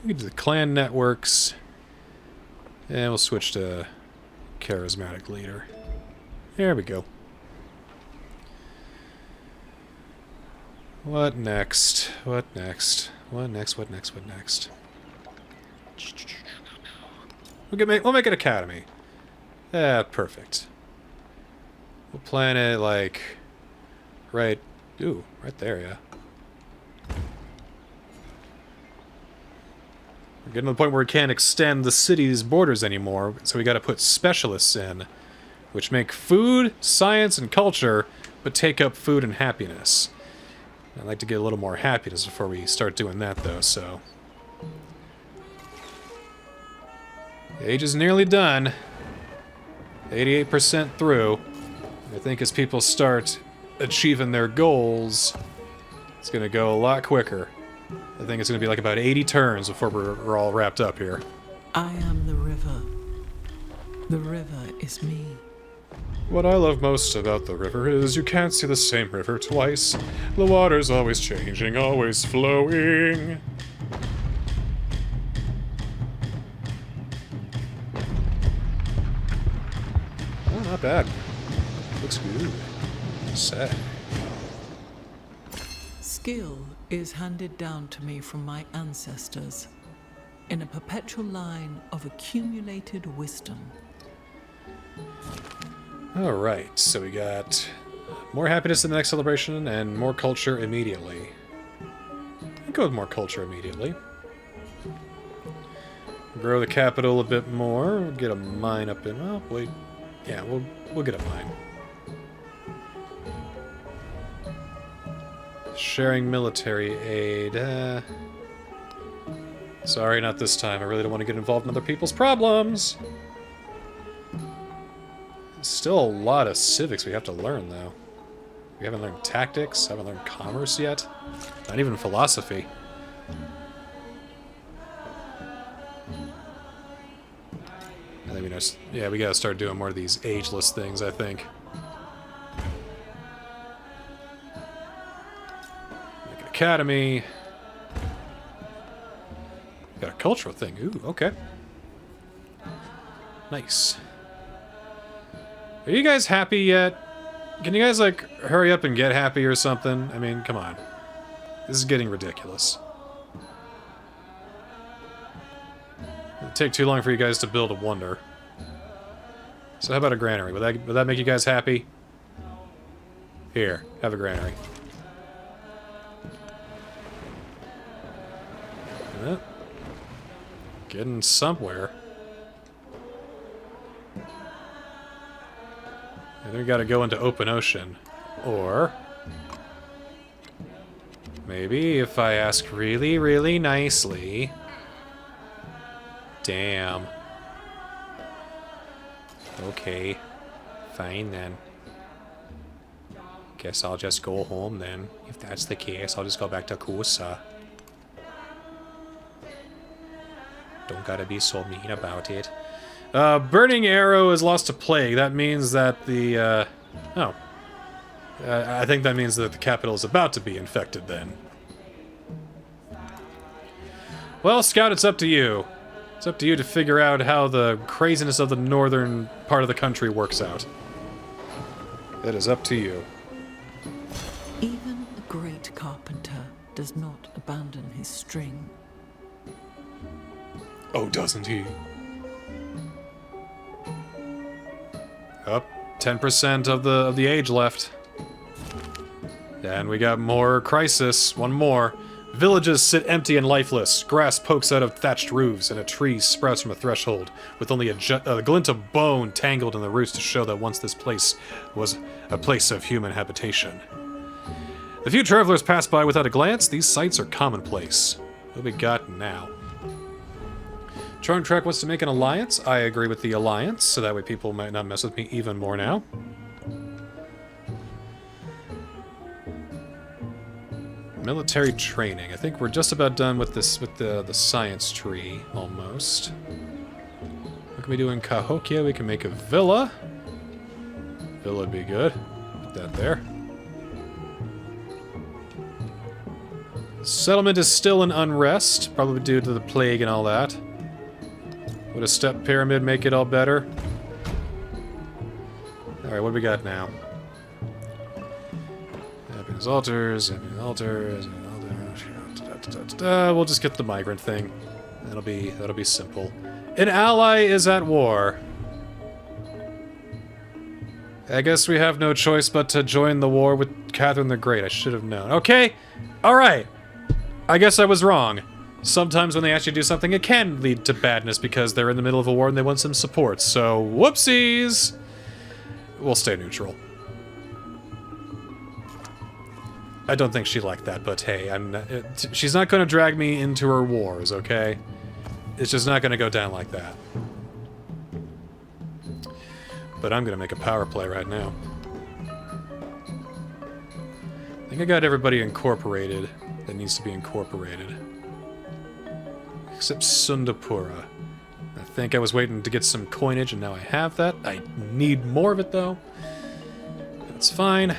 can do the clan networks. And we'll switch to charismatic leader. There we go. What next? What next? What next? What next? What next? We'll make an academy. Yeah, perfect. We'll plan it like right. Ooh, right there, yeah. We're getting to the point where we can't extend the city's borders anymore, so we gotta put specialists in, which make food, science, and culture, but take up food and happiness. I'd like to get a little more happiness before we start doing that, though, so... The age is nearly done. 88% through. I think as people start achieving their goals, it's gonna go a lot quicker. I think it's gonna be like about 80 turns before we're all wrapped up here. I am the river. The river is me. What I love most about the river is you can't see the same river twice. The water's always changing, always flowing. Oh, not bad. Looks good. Sad. Skill is handed down to me from my ancestors in a perpetual line of accumulated wisdom. Alright, so we got more happiness in the next celebration and more culture immediately. I'll go with more culture immediately. Grow the capital a bit more. We'll get a mine up in... Oh, wait. Yeah, we'll get a mine. Sharing military aid. Sorry, not this time. I really don't want to get involved in other people's problems. Still a lot of civics we have to learn, though. We haven't learned tactics, haven't learned commerce yet. Not even philosophy. I think we gotta start doing more of these ageless things, I think. Make an academy. Got a cultural thing. Ooh, okay. Nice. Are you guys happy yet? Can you guys, like, hurry up and get happy or something? I mean, come on. This is getting ridiculous. It'll take too long for you guys to build a wonder. So how about a granary? Would that make you guys happy? Here, have a granary. Getting somewhere. And then we gotta go into open ocean. Or... maybe if I ask really, really nicely... Damn. Okay. Fine then. Guess I'll just go home then. If that's the case, I'll just go back to Kusa. Don't gotta be so mean about it. Burning Arrow is lost to plague. That means that the, I think that means that the capital is about to be infected then. Well, Scout, it's up to you. It's up to you to figure out how the craziness of the northern part of the country works out. It is up to you. Even a great carpenter does not abandon his string. Oh, doesn't he? Up 10% of the age left. And we got more crisis. One more. Villages sit empty and lifeless. Grass pokes out of thatched roofs, and a tree sprouts from a threshold, with only a glint of bone tangled in the roots to show that once this place was a place of human habitation. The few travelers pass by without a glance. These sights are commonplace. What we got now? Charm Track wants to make an alliance. I agree with the alliance, so that way people might not mess with me even more now. Military training. I think we're just about done with this, with the science tree, almost. What can we do in Cahokia? We can make a villa. Villa would be good. Put that there. Settlement is still in unrest, probably due to the plague and all that. Would a step pyramid make it all better? Alright, what do we got now? Happiness altars, happiness altars, we'll just get the migrant thing. That'll be simple. An ally is at war. I guess we have no choice but to join the war with Catherine the Great. I should have known. Okay, alright. I guess I was wrong. Sometimes when they actually do something, it can lead to badness because they're in the middle of a war and they want some support. So, whoopsies! We'll stay neutral. I don't think she liked that, but hey, she's not going to drag me into her wars, okay? It's just not going to go down like that. But I'm going to make a power play right now. I think I got everybody incorporated that needs to be incorporated. Except Sundapura. I think I was waiting to get some coinage, and now I have that. I need more of it, though. That's fine.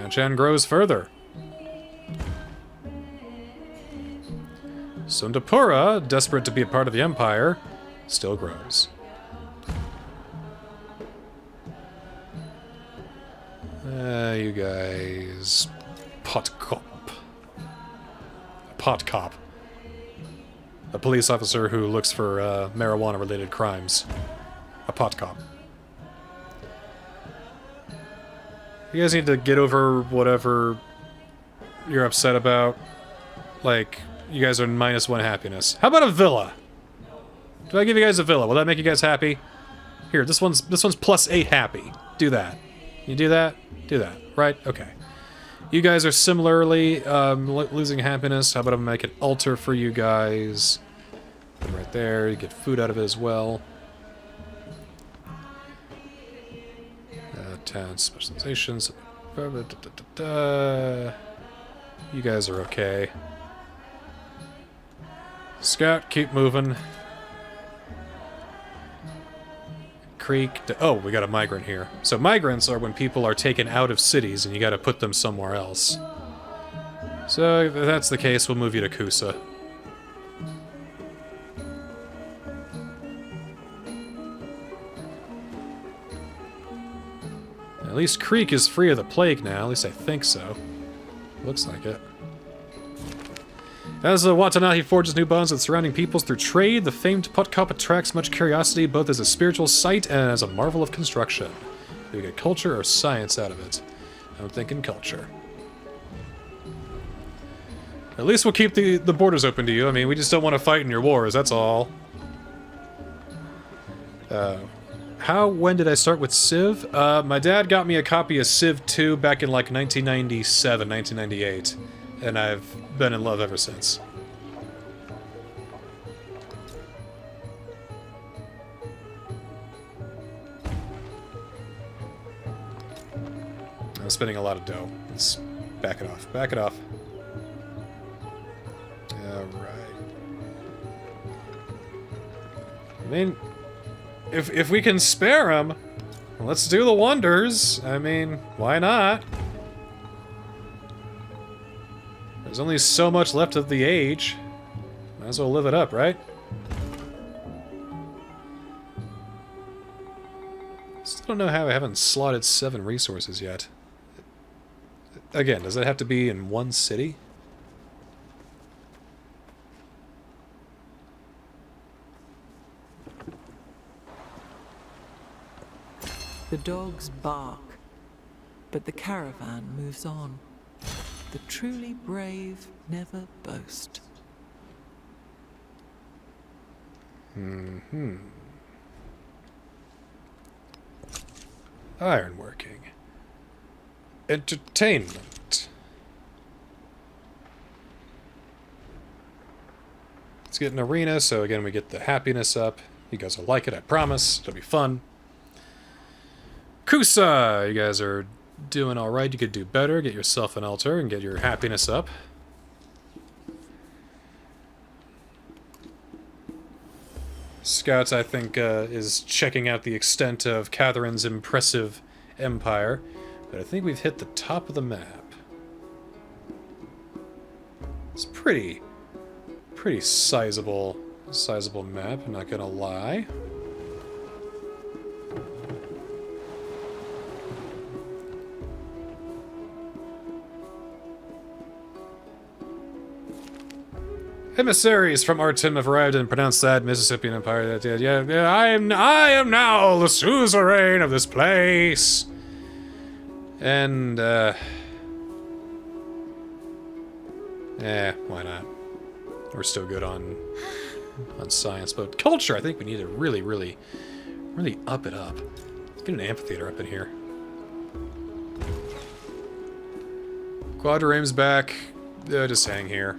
Chan grows further. Sundapura, desperate to be a part of the Empire, still grows. You guys... Pot cop. A police officer who looks for marijuana-related crimes. A pot cop. You guys need to get over whatever you're upset about. Like, you guys are -1 happiness. How about a villa? Do I give you guys a villa? Will that make you guys happy? Here, this one's +8 happy. Do that. You do that? Do that. Right? Okay. You guys are similarly losing happiness. How about I make an altar for you guys? Put it right there. You get food out of it as well. Town specializations. You guys are okay. Scout, keep moving. Creek. Oh, we got a migrant here. So migrants are when people are taken out of cities and you gotta put them somewhere else. So if that's the case, we'll move you to Kusa. At least Creek is free of the plague now. At least I think so. Looks like it. As Watanabe forges new bonds with surrounding peoples through trade, the famed Putkop attracts much curiosity both as a spiritual sight and as a marvel of construction. Do we get culture or science out of it? I'm thinking culture. At least we'll keep the borders open to you. I mean, we just don't want to fight in your wars, that's all. When did I start with Civ? My dad got me a copy of Civ 2 back in like 1997, 1998. And I've been in love ever since. I'm spending a lot of dough. Let's back it off. Back it off. Alright. I mean, if we can spare them, let's do the wonders. I mean, why not? There's only so much left of the age. Might as well live it up, right? Still don't know how I haven't slotted 7 resources yet. Again, does it have to be in one city? The dogs bark, but the caravan moves on. The truly brave never boast. Ironworking. Entertainment. Let's get an arena, so again we get the happiness up. You guys will like it, I promise. It'll be fun. Kusa! You guys are doing alright. You could do better. Get yourself an altar and get your happiness up. Scouts, I think, is checking out the extent of Catherine's impressive empire. But I think we've hit the top of the map. It's pretty sizable map, I'm not gonna lie. Emissaries from Artem have arrived and pronounced that Mississippian Empire. Yeah, I am now the suzerain of this place. And why not? We're still good on science, but culture. I think we need to really up it up. Let's get an amphitheater up in here. Quadrame's back. Just hang here.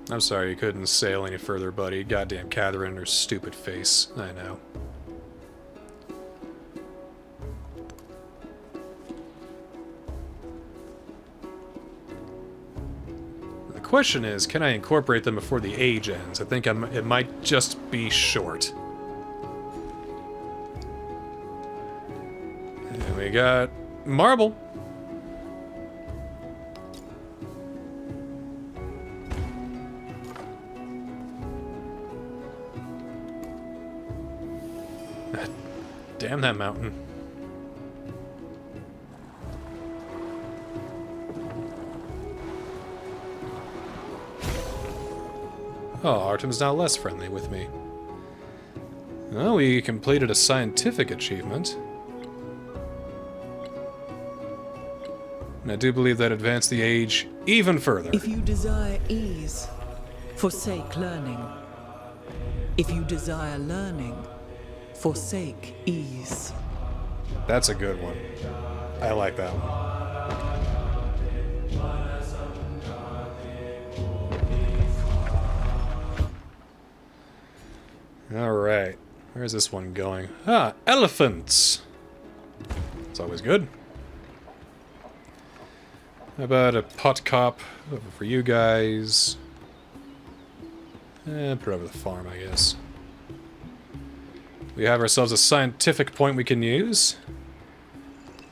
I'm sorry you couldn't sail any further, buddy. Goddamn Catherine and her stupid face. I know. The question is, can I incorporate them before the age ends? I think it might just be short. And we got marble. Damn that mountain. Oh, Artem's now less friendly with me. Well, we completed a scientific achievement. And I do believe that advanced the age even further. If you desire ease, forsake learning. If you desire learning, forsake ease. That's a good one. I like that one. Alright. Where's this one going? Ah, elephants! It's always good. How about a pot cop over for you guys? Put it over the farm, I guess. We have ourselves a scientific point we can use.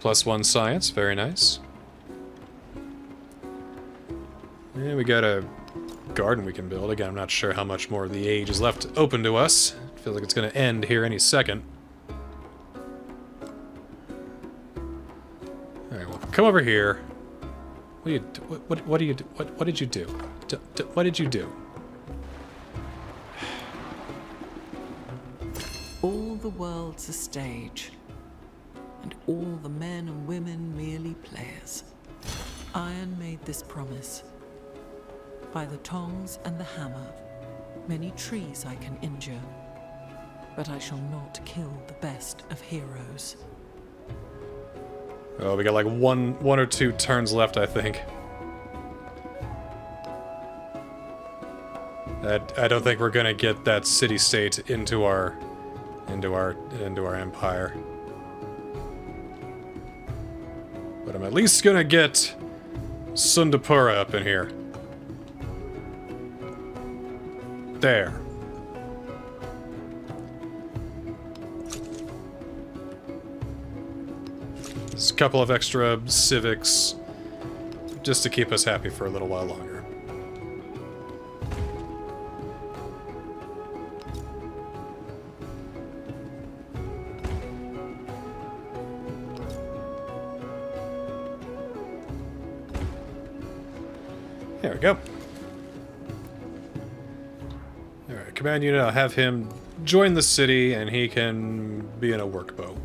+1 science, very nice. And we got a garden we can build. Again, I'm not sure how much more of the age is left open to us. It feels like it's going to end here any second. Alright, well, come over here. What do you do? What did you do? What did you do? All the world's a stage, and all the men and women merely players. Iron made this promise. By the tongs and the hammer, many trees I can injure, but I shall not kill the best of heroes. Oh, we got like one or two turns left, I think. I don't think we're gonna get that city-state into our empire. But I'm at least gonna get Sundapura up in here. There. There's a couple of extra civics just to keep us happy for a little while longer. There we go. Alright, command unit, I'll have him join the city and he can be in a workboat.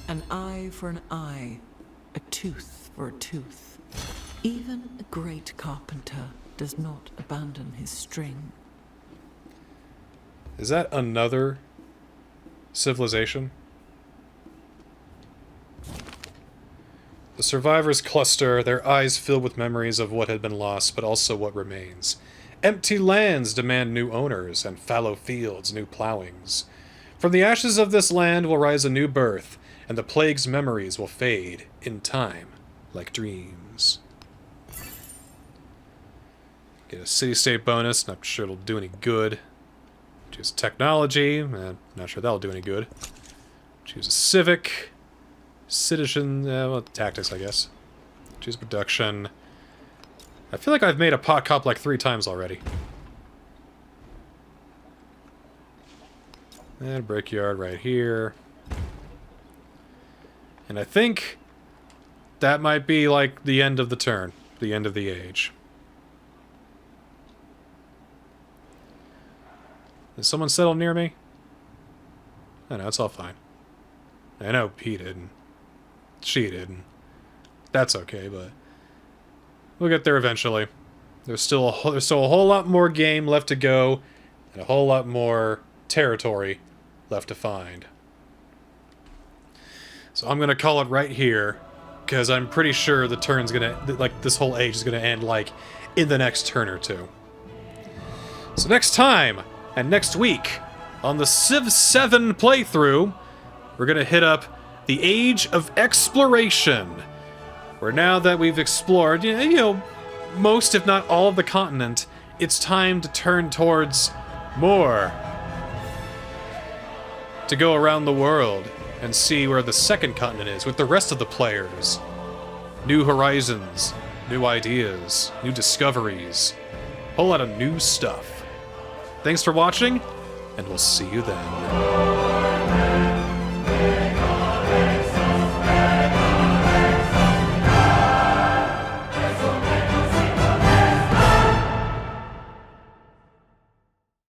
An eye for an eye, a tooth for a tooth. Even a great carpenter does not abandon his string. Is that another civilization? The survivors cluster, their eyes filled with memories of what had been lost, but also what remains. Empty lands demand new owners, and fallow fields new plowings. From the ashes of this land will rise a new birth, and the plague's memories will fade in time, like dreams. Get a city-state bonus, not sure it'll do any good. Choose technology, not sure that'll do any good. Choose a civic. Citizen, well, tactics, I guess. Choose production. I feel like I've made a pot cop like 3 times already. And brickyard right here. And I think that might be like the end of the turn, the end of the age. Did someone settle near me? Oh, no, it's all fine. I know he didn't. She didn't. That's okay, but we'll get there eventually. There's still a whole lot more game left to go, and a whole lot more territory left to find. So I'm gonna call it right here, because I'm pretty sure the turn's gonna, like, this whole age is gonna end, like, in the next turn or two. So next time, and next week, on the Civ 7 playthrough, we're gonna hit up the Age of Exploration, where now that we've explored, you know, most if not all of the continent, it's time to turn towards more. To go around the world and see where the second continent is with the rest of the players. New horizons, new ideas, new discoveries, a whole lot of new stuff. Thanks for watching, and we'll see you then.